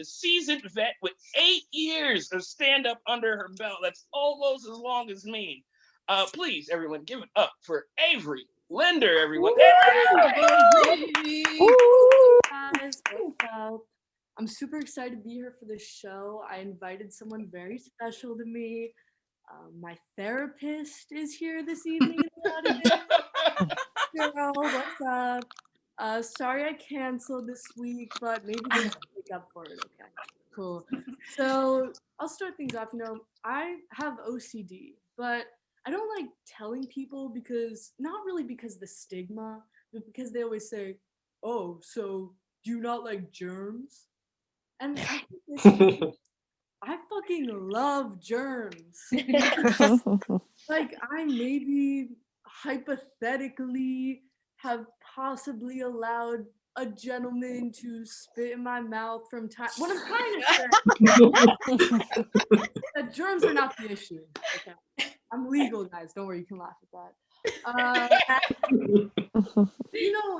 Seasoned vet with 8 years of stand-up under her belt. That's almost as long as me. Please, everyone, give it up for Avery Linder, everyone. Guys, what's up? I'm super excited to be here for this show. I invited someone very special to me. My therapist is here this evening. Girl, what's up? Sorry I canceled this week, but maybe we'll make up for it. Okay, cool. So I'll start things off. I have OCD, but I don't like telling people because, not really because the stigma, but because they always say, oh, so do you not like germs? And I fucking love germs. Like, I maybe hypothetically have possibly allowed a gentleman to spit in my mouth from time. What I'm trying to say that germs are not the issue. Okay. I'm legal, guys. Don't worry, you can laugh at that.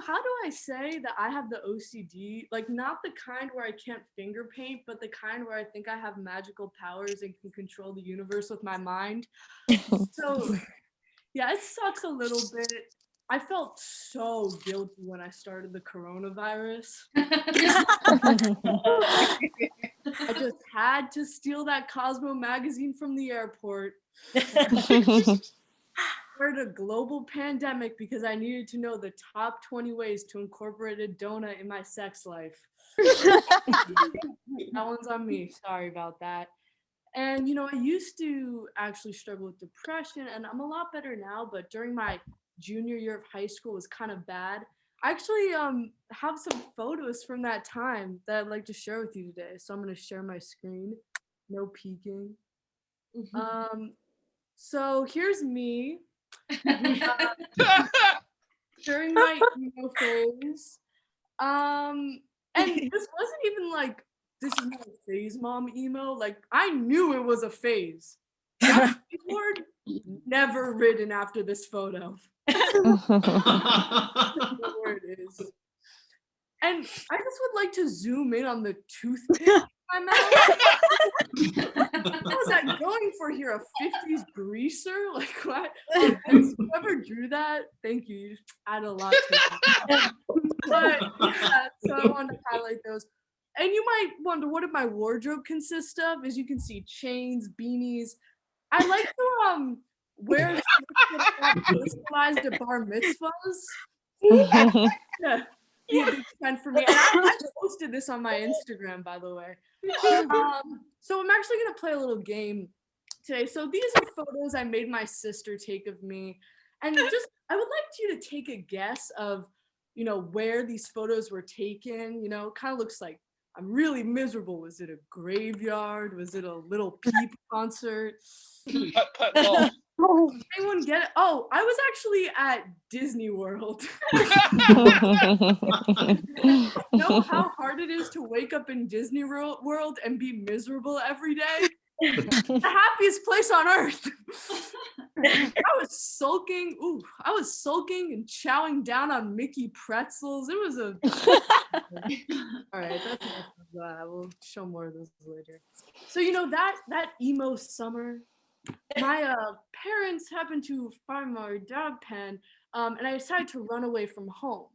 How do I say that I have the OCD? Like, not the kind where I can't finger paint, but the kind where I think I have magical powers and can control the universe with my mind. So, yeah, it sucks a little bit. I felt so guilty when I started the coronavirus. I just had to steal that Cosmo magazine from the airport. Started a global pandemic because I needed to know the top 20 ways to incorporate a donut in my sex life. That one's on me. Sorry about that. And, I used to actually struggle with depression, and I'm a lot better now, but during my junior year of high school was kind of bad. I actually have some photos from that time that I'd like to share with you today. So I'm going to share my screen. No peeking. So here's me during my emo phase. And this wasn't even like, this is not a phase, mom emo. Like, I knew it was a phase. That keyboard never written after this photo. Where it is. And I just would like to zoom in on the toothpick in my mouth. What was that going for here? A 50s greaser? Like, what? Whoever drew that, thank you. You just add a lot to it. But yeah, so I wanted to highlight those. And you might wonder, what did my wardrobe consist of? As you can see, chains, beanies. I like to wear shirts that personalized at bar mitzvahs. Yeah, be a big trend for me. And I posted this on my Instagram, by the way. So I'm actually gonna play a little game today. So these are photos I made my sister take of me, and I would like you to take a guess of, where these photos were taken. Kind of looks like I'm really miserable. Was it a graveyard? Was it a little peep concert? Anyone get it? Oh, I was actually at Disney World. Know how hard it is to wake up in Disney World and be miserable every day? The happiest place on earth. I was sulking. I was sulking and chowing down on Mickey pretzels. It was a. All right, that's enough of that. We'll show more of this later. So that emo summer, my parents happened to find my dog pen, and I decided to run away from home.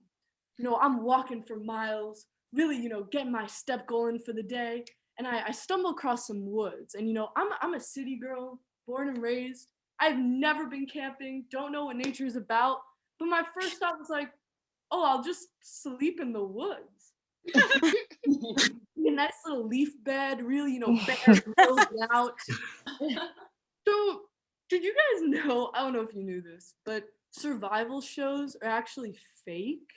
I'm walking for miles, really, getting my step going for the day, and I stumble across some woods. And I'm a city girl, born and raised. I've never been camping, don't know what nature is about, But my first thought was like, oh, I'll just sleep in the woods. A nice little leaf bed, really, bare grilled out. So, did you guys know, I don't know if you knew this, but survival shows are actually fake?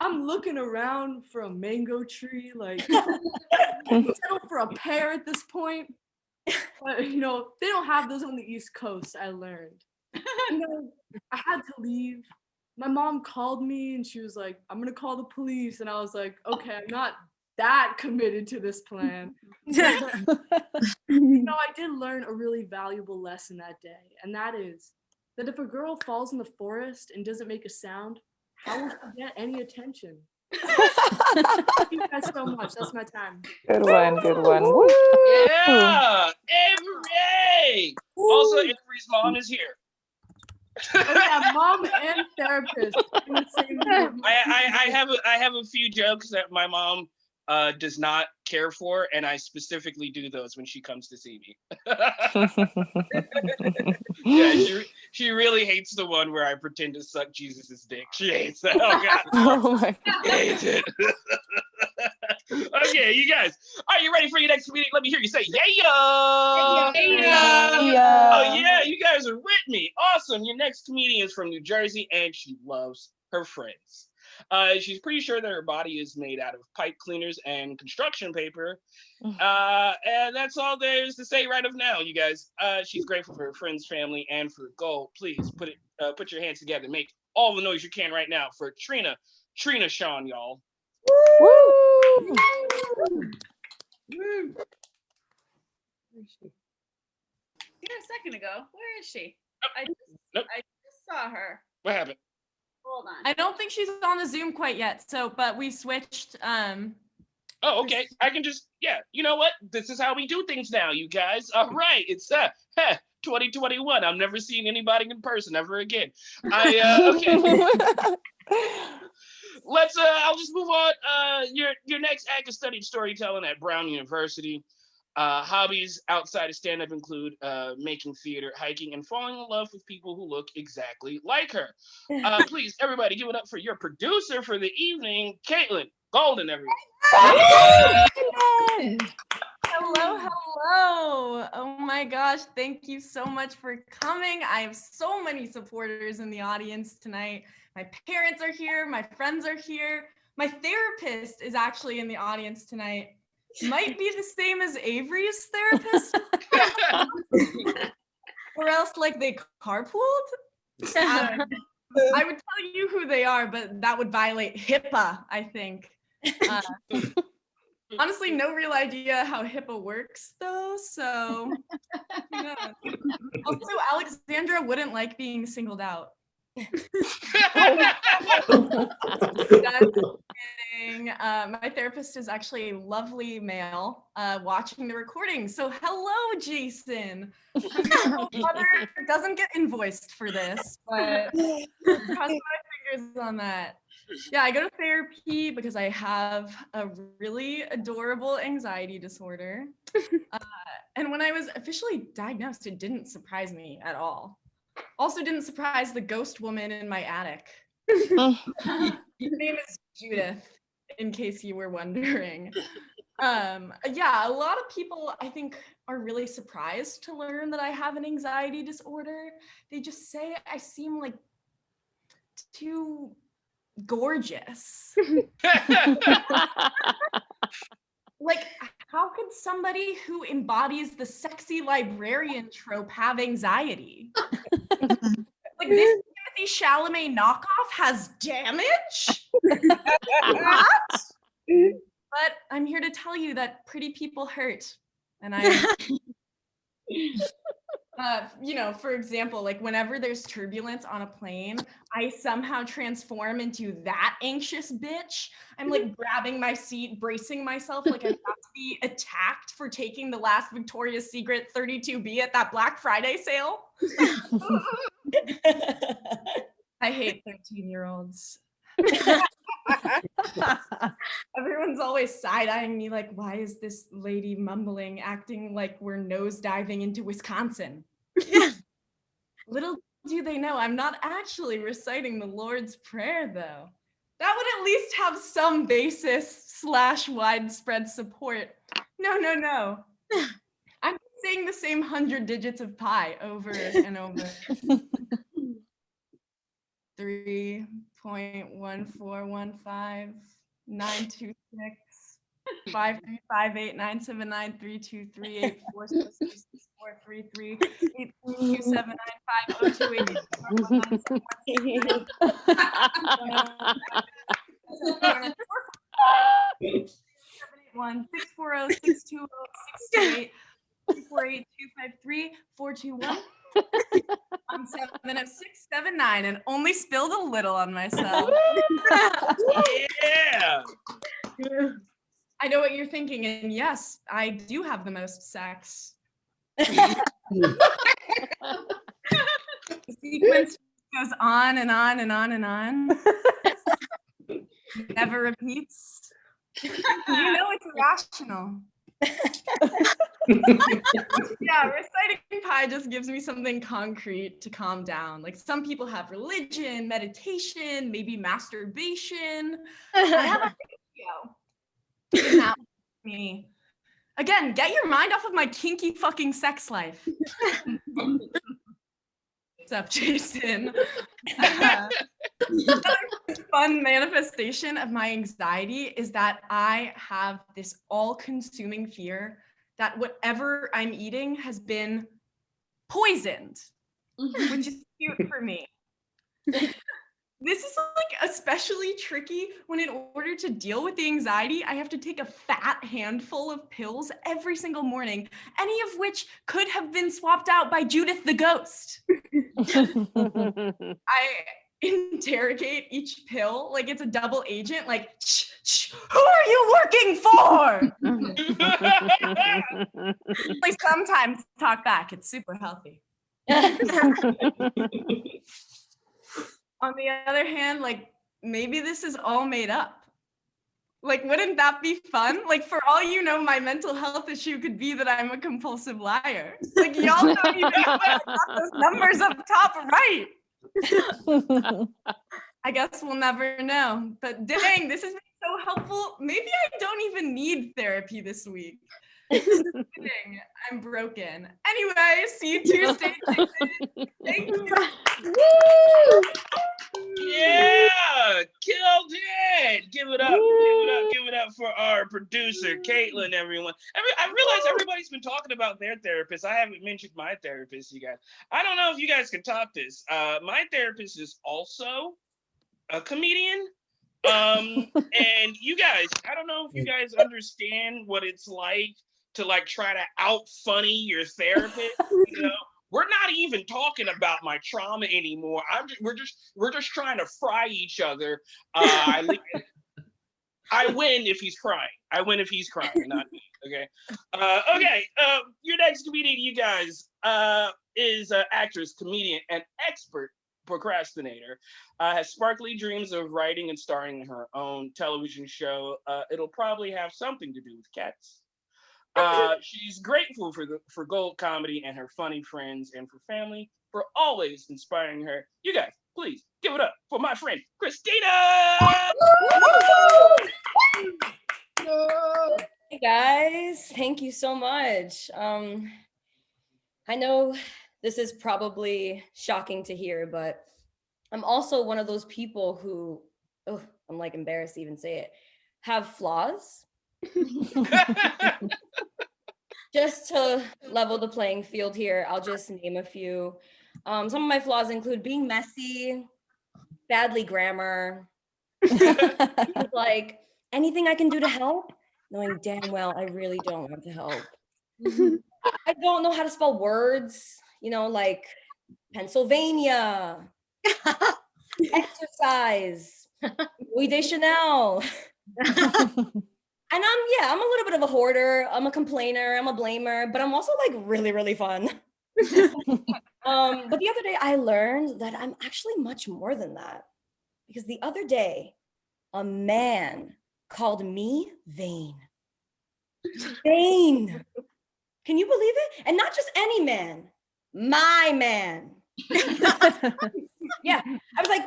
I'm looking around for a mango tree, like, settle for a pear at this point. But, they don't have those on the East Coast, I learned. I had to leave. My mom called me and she was like, I'm gonna call the police. And I was like, okay, I'm not that committed to this plan. I did learn a really valuable lesson that day. And that is that if a girl falls in the forest and doesn't make a sound, how will she get any attention? Thank you guys so much. That's my time. Good one. Woo! Yeah, Avery. Also, Avery's mom is here. Yeah, mom and therapist in the same room. I have a few jokes that my mom does not care for, and I specifically do those when she comes to see me. Yeah, she really hates the one where I pretend to suck Jesus's dick. She hates that. Oh God, Oh my she hates it. Okay, you guys, are you ready for your next meeting? Let me hear you say, yeah. Oh yeah, you guys are with me. Awesome. Your next comedian is from New Jersey, and she loves her friends. She's pretty sure that her body is made out of pipe cleaners and construction paper. And that's all there is to say right of now, you guys. She's grateful for her friends, family, and for gold. Please put your hands together and make all the noise you can right now for Trina Sean, y'all. Woo! Here a second ago. Where is she? I just saw her. What happened? Hold on. I don't think she's on the Zoom quite yet. But we switched. Oh, okay. I can just, you know what? This is how we do things now, you guys. All right. It's 2021. I'm never seeing anybody in person ever again. Okay. I'll just move on. Your next act of studied storytelling at Brown University. Hobbies outside of stand-up include making theater, hiking, and falling in love with people who look exactly like her. Please, everybody, give it up for your producer for the evening, Caitlin Golden, everyone. Hello. Oh my gosh, thank you so much for coming. I have so many supporters in the audience tonight. My parents are here, my friends are here. My therapist is actually in the audience tonight. Might be the same as Avery's therapist. Or else like they carpooled. I would tell you who they are, but that would violate HIPAA, I think. Honestly, no real idea how HIPAA works though, so who knows? Also, Alexandra wouldn't like being singled out. Just kidding. My therapist is actually a lovely male watching the recording. So hello, Jason. My mother doesn't get invoiced for this, but cross my fingers on that. Yeah, I go to therapy because I have a really adorable anxiety disorder. And when I was officially diagnosed, it didn't surprise me at all. Also didn't surprise the ghost woman in my attic. Her name is Judith, in case you were wondering. Yeah, a lot of people, I think, are really surprised to learn that I have an anxiety disorder. They just say I seem like too gorgeous. Like, how could somebody who embodies the sexy librarian trope have anxiety? Like, this Timothée Chalamet knockoff has damage? What? But I'm here to tell you that pretty people hurt. And for example, like whenever there's turbulence on a plane, I somehow transform into that anxious bitch. I'm like grabbing my seat, bracing myself like I'm about to be attacked for taking the last Victoria's Secret 32B at that Black Friday sale. I hate 13-year-olds. Everyone's always side-eyeing me like, why is this lady mumbling, acting like we're nosediving into Wisconsin? Little do they know I'm not actually reciting the Lord's Prayer, though? That would at least have some basis / widespread support. No. I'm saying the same 100 digits of pi over and over. 3.1415 926 5358 979 323 8466 433 1 640 620 628 248 253 421 679 and only spilled a little on myself. Yeah. I know what you're thinking, and yes, I do have the most sex. The sequence goes on and on and on and on. Never repeats. You know it's irrational. Yeah, reciting pi just gives me something concrete to calm down. Like some people have religion, meditation, maybe masturbation. I have a video. And that was me. Again, get your mind off of my kinky fucking sex life. What's up, Jason? Another fun manifestation of my anxiety is that I have this all-consuming fear that whatever I'm eating has been poisoned, which is cute for me. This is like especially tricky when in order to deal with the anxiety, I have to take a fat handful of pills every single morning, any of which could have been swapped out by Judith the Ghost. I interrogate each pill like it's a double agent, like, shh, who are you working for? Like sometimes talk back, it's super healthy. On the other hand, like maybe this is all made up. Like, wouldn't that be fun? Like, for all you know, my mental health issue could be that I'm a compulsive liar. Like, y'all don't even got those numbers up top right. I guess we'll never know. But dang, this has been so helpful. Maybe I don't even need therapy this week. Just kidding. I'm broken. Anyway, see you Tuesday. Thank you. Woo! Yeah, killed it. Give it up for our producer, Caitlin, everyone. I realize everybody's been talking about their therapist. I haven't mentioned my therapist, you guys. I don't know if you guys can top this. My therapist is also a comedian. And you guys, I don't know if you guys understand what it's like to like try to out funny your therapist, you know. We're not even talking about my trauma anymore. We're just trying to fry each other. I win if he's crying. I win if he's crying, not me. Okay. Your next comedian, you guys, is an actress, comedian, and expert procrastinator. Has sparkly dreams of writing and starring in her own television show. It'll probably have something to do with cats. She's grateful for Gold Comedy and her funny friends and for family for always inspiring her. You guys, please give it up for my friend, Christina! Hey guys, thank you so much. I know this is probably shocking to hear, but I'm also one of those people who, I'm like embarrassed to even say it, have flaws. Just to level the playing field here, I'll just name a few. Some of my flaws include being messy, badly grammar, like anything I can do to help, knowing damn well I really don't want to help. I don't know how to spell words, you know, like Pennsylvania, exercise, Louis Deschanel. And I'm a little bit of a hoarder. I'm a complainer. I'm a blamer, but I'm also like really, really fun. But the other day I learned that I'm actually much more than that. Because the other day, a man called me vain. Vain. Can you believe it? And not just any man, my man. Yeah, I was like,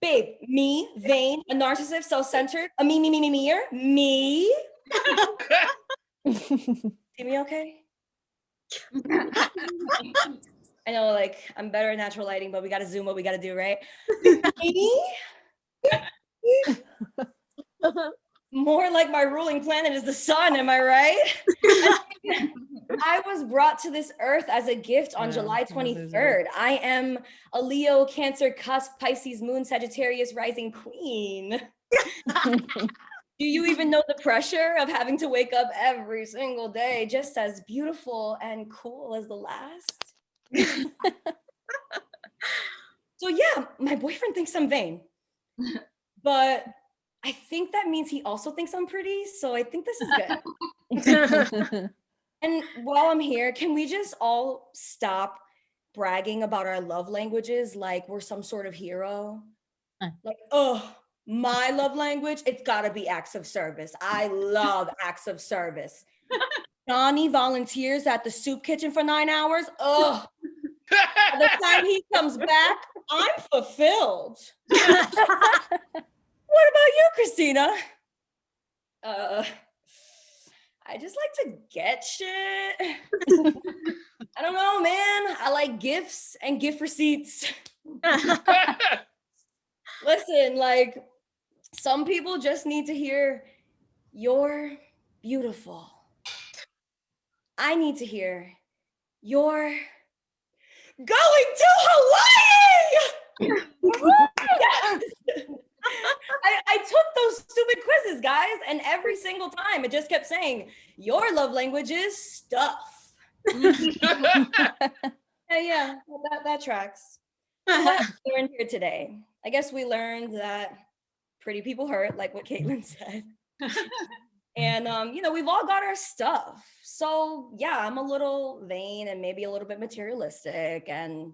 babe, me, vain, a narcissist, self-centered, a me-er, me. See me okay? I know, like, I'm better at natural lighting, but we gotta zoom what we gotta do, right? Me? More like my ruling planet is the sun, am I right? I was brought to this earth as a gift on July 23rd. I am a Leo, Cancer, cusp, Pisces, moon, Sagittarius, rising queen. Do you even know the pressure of having to wake up every single day just as beautiful and cool as the last? So yeah, my boyfriend thinks I'm vain, but I think that means he also thinks I'm pretty, so I think this is good. And while I'm here, can we just all stop bragging about our love languages like we're some sort of hero? Like, oh, my love language, it's gotta be acts of service. I love acts of service. Johnny volunteers at the soup kitchen for 9 hours. Oh, by the time he comes back, I'm fulfilled. What about you, Christina? I just like to get shit. I don't know, man. I like gifts and gift receipts. Listen, like, some people just need to hear, you're beautiful. I need to hear, you're going to Hawaii! Yes! I took those stupid quizzes, guys, and every single time it just kept saying, your love language is stuff. Yeah, well, that tracks. So what we learned here today? I guess we learned that pretty people hurt, like what Caitlin said. And you know, we've all got our stuff. So yeah, I'm a little vain and maybe a little bit materialistic, and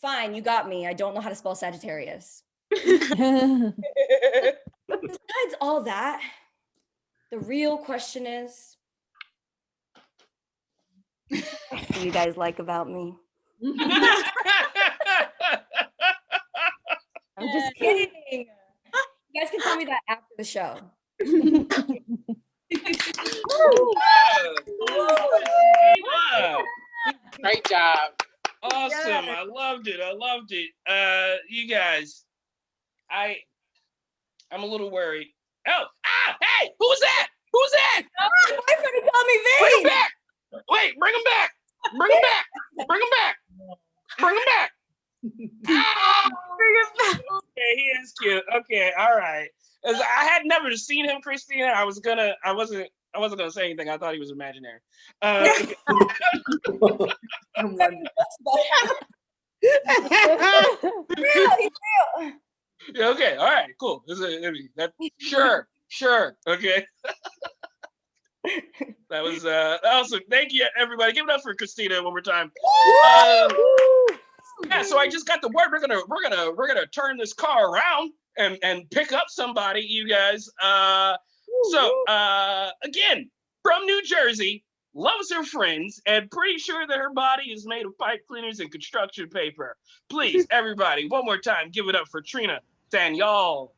fine, you got me. I don't know how to spell Sagittarius. Besides all that, the real question is, what do you guys like about me? I'm just kidding. You guys can tell me that after the show. Great job. Awesome. Yes. I loved it. You guys, I'm a little worried. Oh, hey, who's that? My boyfriend called me vain. Bring him back. Wait, bring him back. Bring him back. Okay, he is cute. Okay, all right. As I had never seen him, Christina. I wasn't gonna say anything. I thought he was imaginary. Real. Okay, all right, cool. Sure. Okay. That was awesome. Thank you, everybody. Give it up for Christina one more time. Yeah, so I just got the word. We're gonna turn this car around and pick up somebody, you guys. Again, from New Jersey, loves her friends, and pretty sure that her body is made of pipe cleaners and construction paper. Please, everybody, one more time, give it up for Trina Daniel.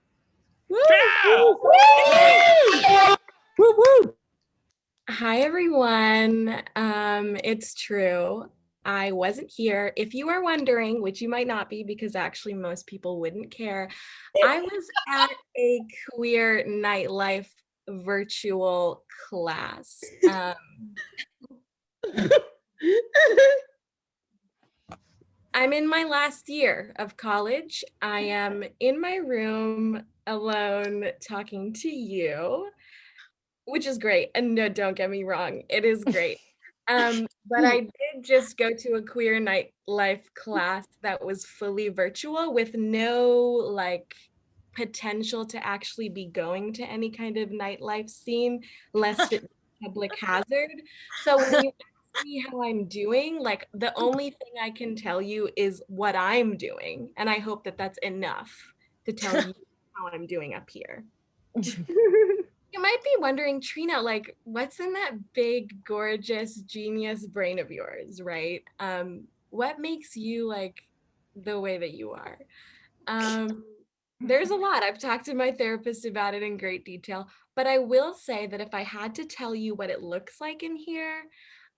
Hi, everyone. It's true. I wasn't here. If you are wondering, which you might not be because actually most people wouldn't care, I was at a queer nightlife virtual class. I'm in my last year of college. I am in my room alone talking to you, which is great. And no, don't get me wrong, it is great. But I did just go to a queer nightlife class that was fully virtual with no potential to actually be going to any kind of nightlife scene, lest it be public hazard. So when you ask me how I'm doing, the only thing I can tell you is what I'm doing. And I hope that that's enough to tell you how I'm doing up here. You might be wondering, Trina, what's in that big, gorgeous, genius brain of yours, right? What makes you the way that you are. There's a lot. I've talked to my therapist about it in great detail, but I will say that if I had to tell you what it looks like in here,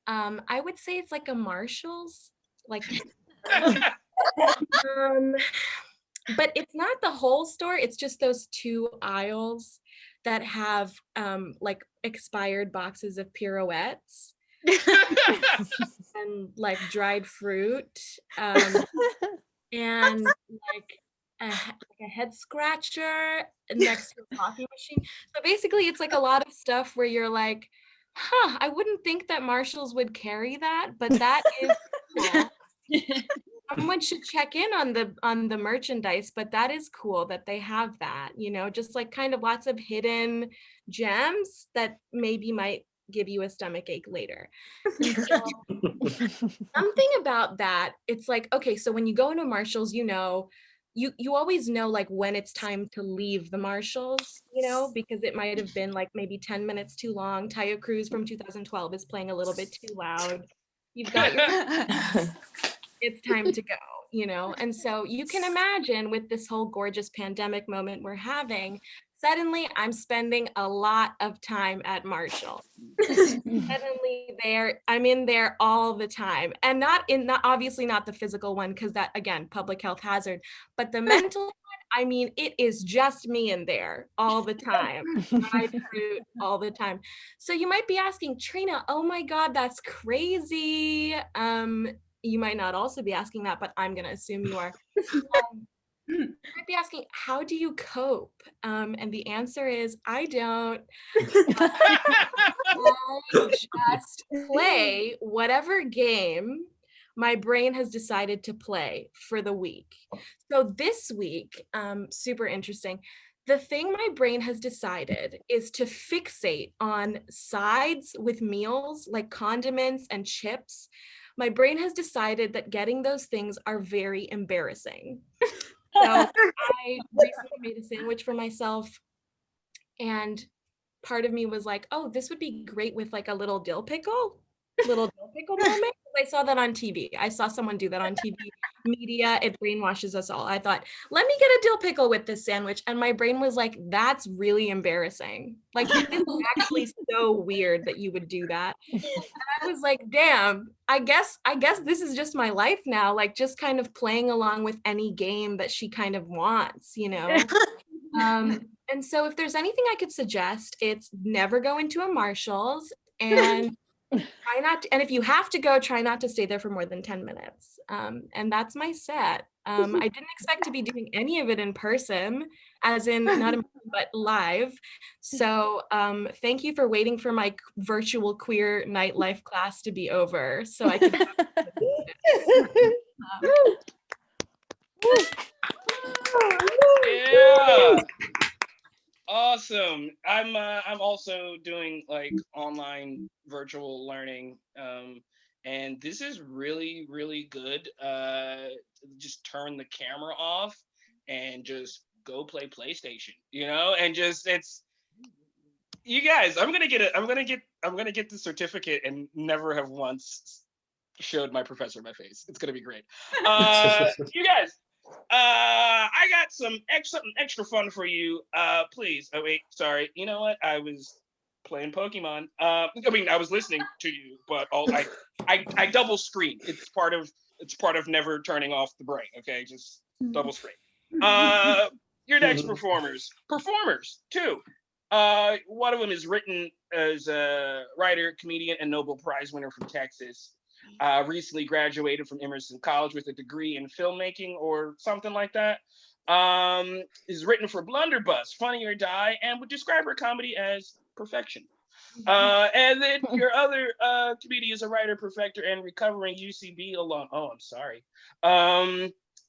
I would say it's like a Marshall's, like, but it's not the whole store. It's just those 2 aisles that have like expired boxes of pirouettes and like dried fruit, and like a head scratcher next to a coffee machine. So basically it's like a lot of stuff where you're like, huh, I wouldn't think that Marshalls would carry that, but that is cool. Someone should check in on the merchandise, but that is cool that they have that, you know, just like kind of lots of hidden gems that maybe might give you a stomach ache later. So, something about that, it's like, okay, so when you go into Marshalls, you know, you always know like when it's time to leave the Marshalls, you know, because it might have been like maybe 10 minutes too long. Taya Cruz from 2012 is playing a little bit too loud. You've got your it's time to go, you know? And so you can imagine with this whole gorgeous pandemic moment we're having, suddenly I'm spending a lot of time at Marshall. Suddenly I'm in there all the time, and not obviously not the physical one, because that, again, public health hazard, but the mental one, I mean, it is just me in there all the time. Dried fruit all the time. So you might be asking, Trina, oh my God, that's crazy. You might not also be asking that, but I'm going to assume you are. You might be asking, how do you cope? And the answer is, I don't. I just play whatever game my brain has decided to play for the week. So this week, super interesting. The thing my brain has decided is to fixate on sides with meals like condiments and chips. My brain has decided that getting those things are very embarrassing. So I recently made a sandwich for myself, and part of me was like, oh, this would be great with like a little dill pickle moment. I saw that on TV. I saw someone do that on TV. Media, it brainwashes us all. I thought, let me get a dill pickle with this sandwich. And my brain was like, that's really embarrassing. Like, it's actually so weird that you would do that. And I was like, damn, I guess this is just my life now. Like, just kind of playing along with any game that she kind of wants, you know? And so if there's anything I could suggest, it's never go into a Marshall's, and try not to, and if you have to go, try not to stay there for more than 10 minutes. And that's my set. I didn't expect to be doing any of it in person, as in not in person, but live. So thank you for waiting for my virtual queer nightlife class to be over so I could Yeah. Awesome. I'm also doing like online virtual learning. And this is really, really good. Just turn the camera off and just go play PlayStation, you know, and just you guys, I'm gonna get the certificate and never have once showed my professor my face. It's gonna be great. You guys, I got something extra fun for you. Please. Oh wait, sorry. You know what? I was playing Pokemon. I mean, I was listening to you, but I double screen. It's part of never turning off the brain. Okay, just double screen. Your next performers too. One of them is written as a writer, comedian, and Nobel Prize winner from Texas. Recently graduated from Emerson College with a degree in filmmaking or something like that. Is written for Blunderbuss, Funny or Die, and would describe her comedy as perfection. And then your other comedian is a writer, perfecter, and recovering UCB alum. Oh, I'm sorry.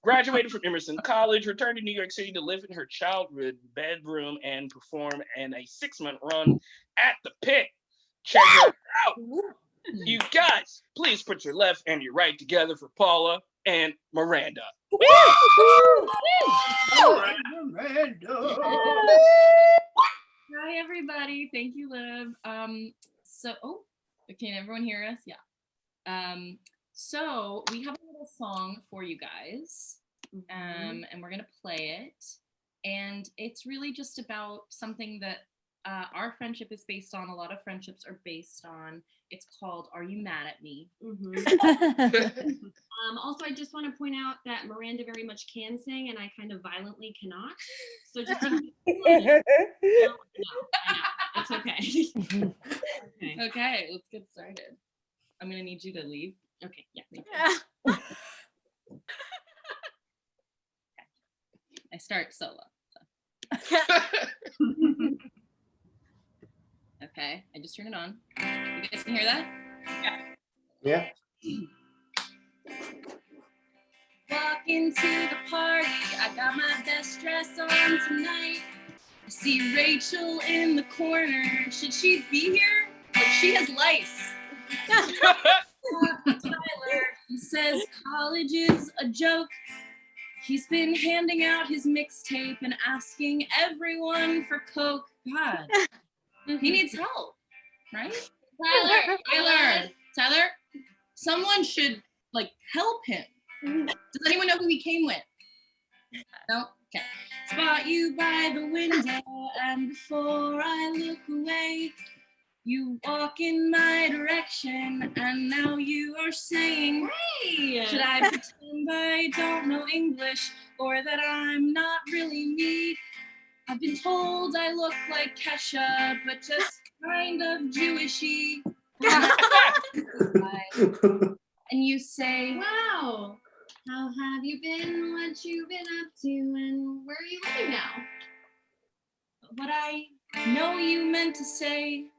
Graduated from Emerson College, returned to New York City to live in her childhood bedroom and perform in a 6-month run at the Pit. Check her out. You guys, please put your left and your right together for Paula and Miranda. Miranda. Hi, everybody. Thank you, Liv. Can everyone hear us? Yeah. So we have a little song for you guys, and we're gonna play it. And it's really just about something that our friendship is based on. A lot of friendships are based on. It's called "Are You Mad at Me?" Also, I just want to point out that Miranda very much can sing, and I kind of violently cannot. So just no, it's okay. Okay, let's get started. I'm gonna need you to leave. Okay, yeah. Thank you. I start solo. So. Okay, I just turned it on. You guys can hear that? Yeah. Walk into the party, I got my best dress on tonight. I see Rachel in the corner. Should she be here? But she has lice. Tyler, he says college is a joke. He's been handing out his mixtape and asking everyone for coke. God, he needs help, right? Tyler, someone should like help him. Does anyone know who he came with? No? Okay. Spot you by the window, and before I look away, you walk in my direction, and now you are saying, hey, should I pretend I don't know English, or that I'm not really me? I've been told I look like Kesha, but just kind of Jewishy. And you say, wow, how have you been, what you been up to, and where are you living now? What I know you meant to say,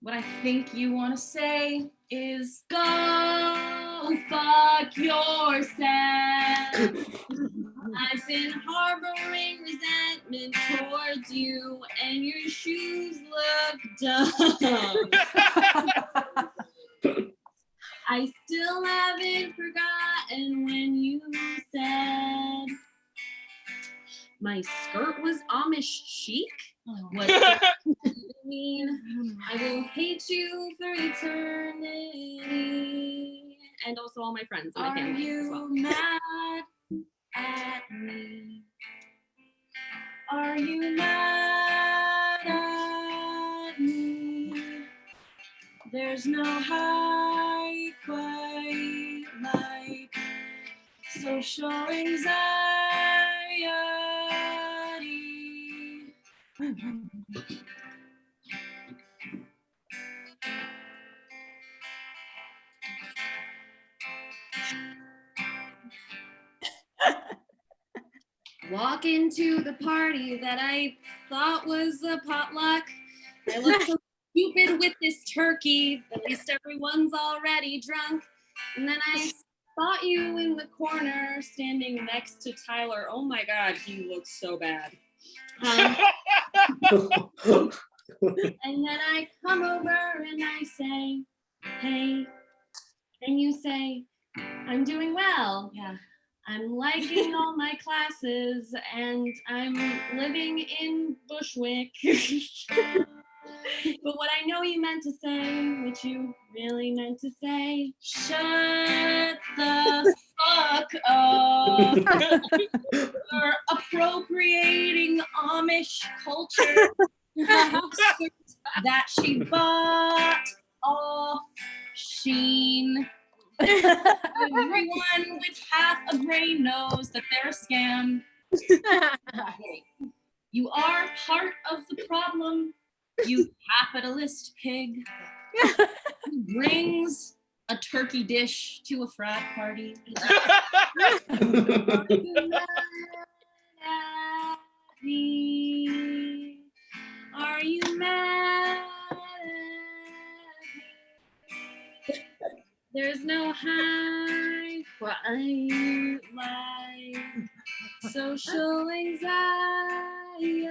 what I think you want to say is go fuck yourself. I've been harboring resentment towards you, and your shoes look dumb. I still haven't forgotten when you said my skirt was Amish chic. What does it mean? I will hate you for eternity. And also all my friends and my family as well. Are you mad at me? Are you mad at me? There's no high quite like social anxiety. Walk into the party that I thought was a potluck. I look so stupid with this turkey. At least everyone's already drunk. And then I spot you in the corner standing next to Tyler. Oh my God, he looks so bad. And then I come over and I say, hey, and you say, I'm doing well. Yeah. I'm liking all my classes and I'm living in Bushwick. But what I know you meant to say, what you really meant to say, shut the fuck up. You're appropriating Amish culture that she bought off Sheen. Everyone with half a brain knows that they're a scam. You are part of the problem, you capitalist pig who brings a turkey dish to a frat party. Are you mad at me? Are you mad at me? There's no high quite like social anxiety.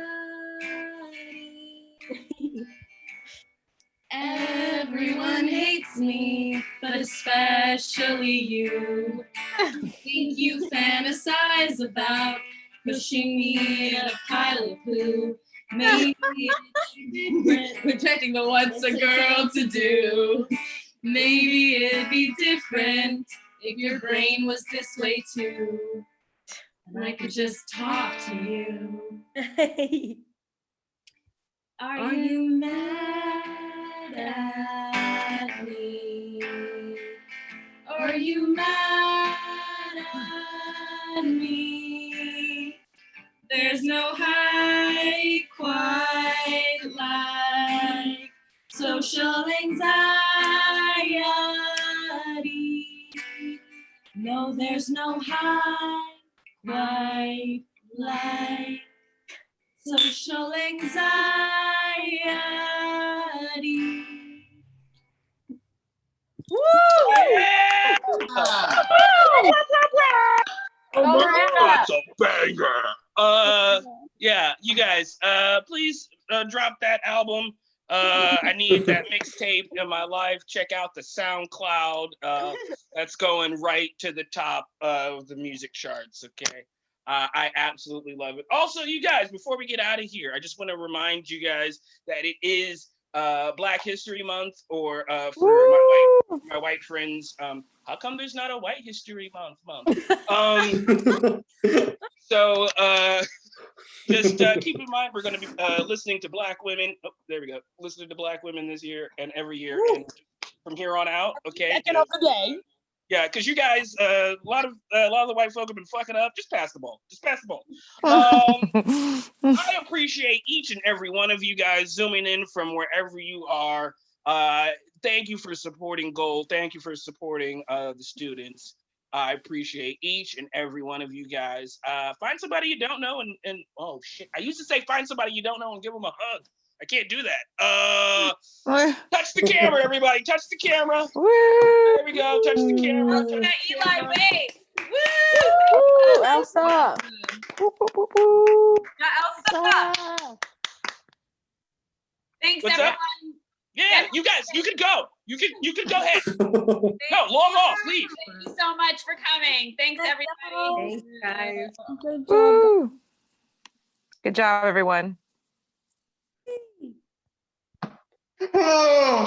Everyone hates me, but especially you. I think you fantasize about pushing me in a pile of poo. Maybe it's different, protecting the what's a girl to do. Maybe it'd be different if your brain was this way too, and I could just talk to you. Are you mad at me? Are you mad at me? There's no high quite like social anxiety. No, there's no high quite like social anxiety. Woo! Yeah! That's a banger. Yeah, you guys, please drop that album. I need that mixtape in my life. Check out the SoundCloud. That's going right to the top of the music charts. Okay. I absolutely love it. Also, you guys, before we get out of here, I just want to remind you guys that it is Black History Month, or for my white friends, how come there's not a White History Month? So just keep in mind, we're going to be listening to Black women. Oh, there we go. Listening to Black women this year and every year, and from here on out. Okay. Second of the day. Yeah, because you guys, a lot of the white folk have been fucking up. Just pass the ball. Just pass the ball. I appreciate each and every one of you guys zooming in from wherever you are. Thank you for supporting Gold. Thank you for supporting the students. I appreciate each and every one of you guys. Find somebody you don't know and oh shit. I used to say find somebody you don't know and give them a hug. I can't do that. Touch the camera, everybody. Touch the camera. There we go. Touch the camera. Elsa, Eli, wave. Woo! Elsa. Elsa. Thanks, What's everyone. up? Yeah, you guys, you could go. You could go ahead. No, log off, leave. Thank you so much for coming. Thanks, everybody. Thanks, guys. Good job. Woo. Good job, everyone. Oh.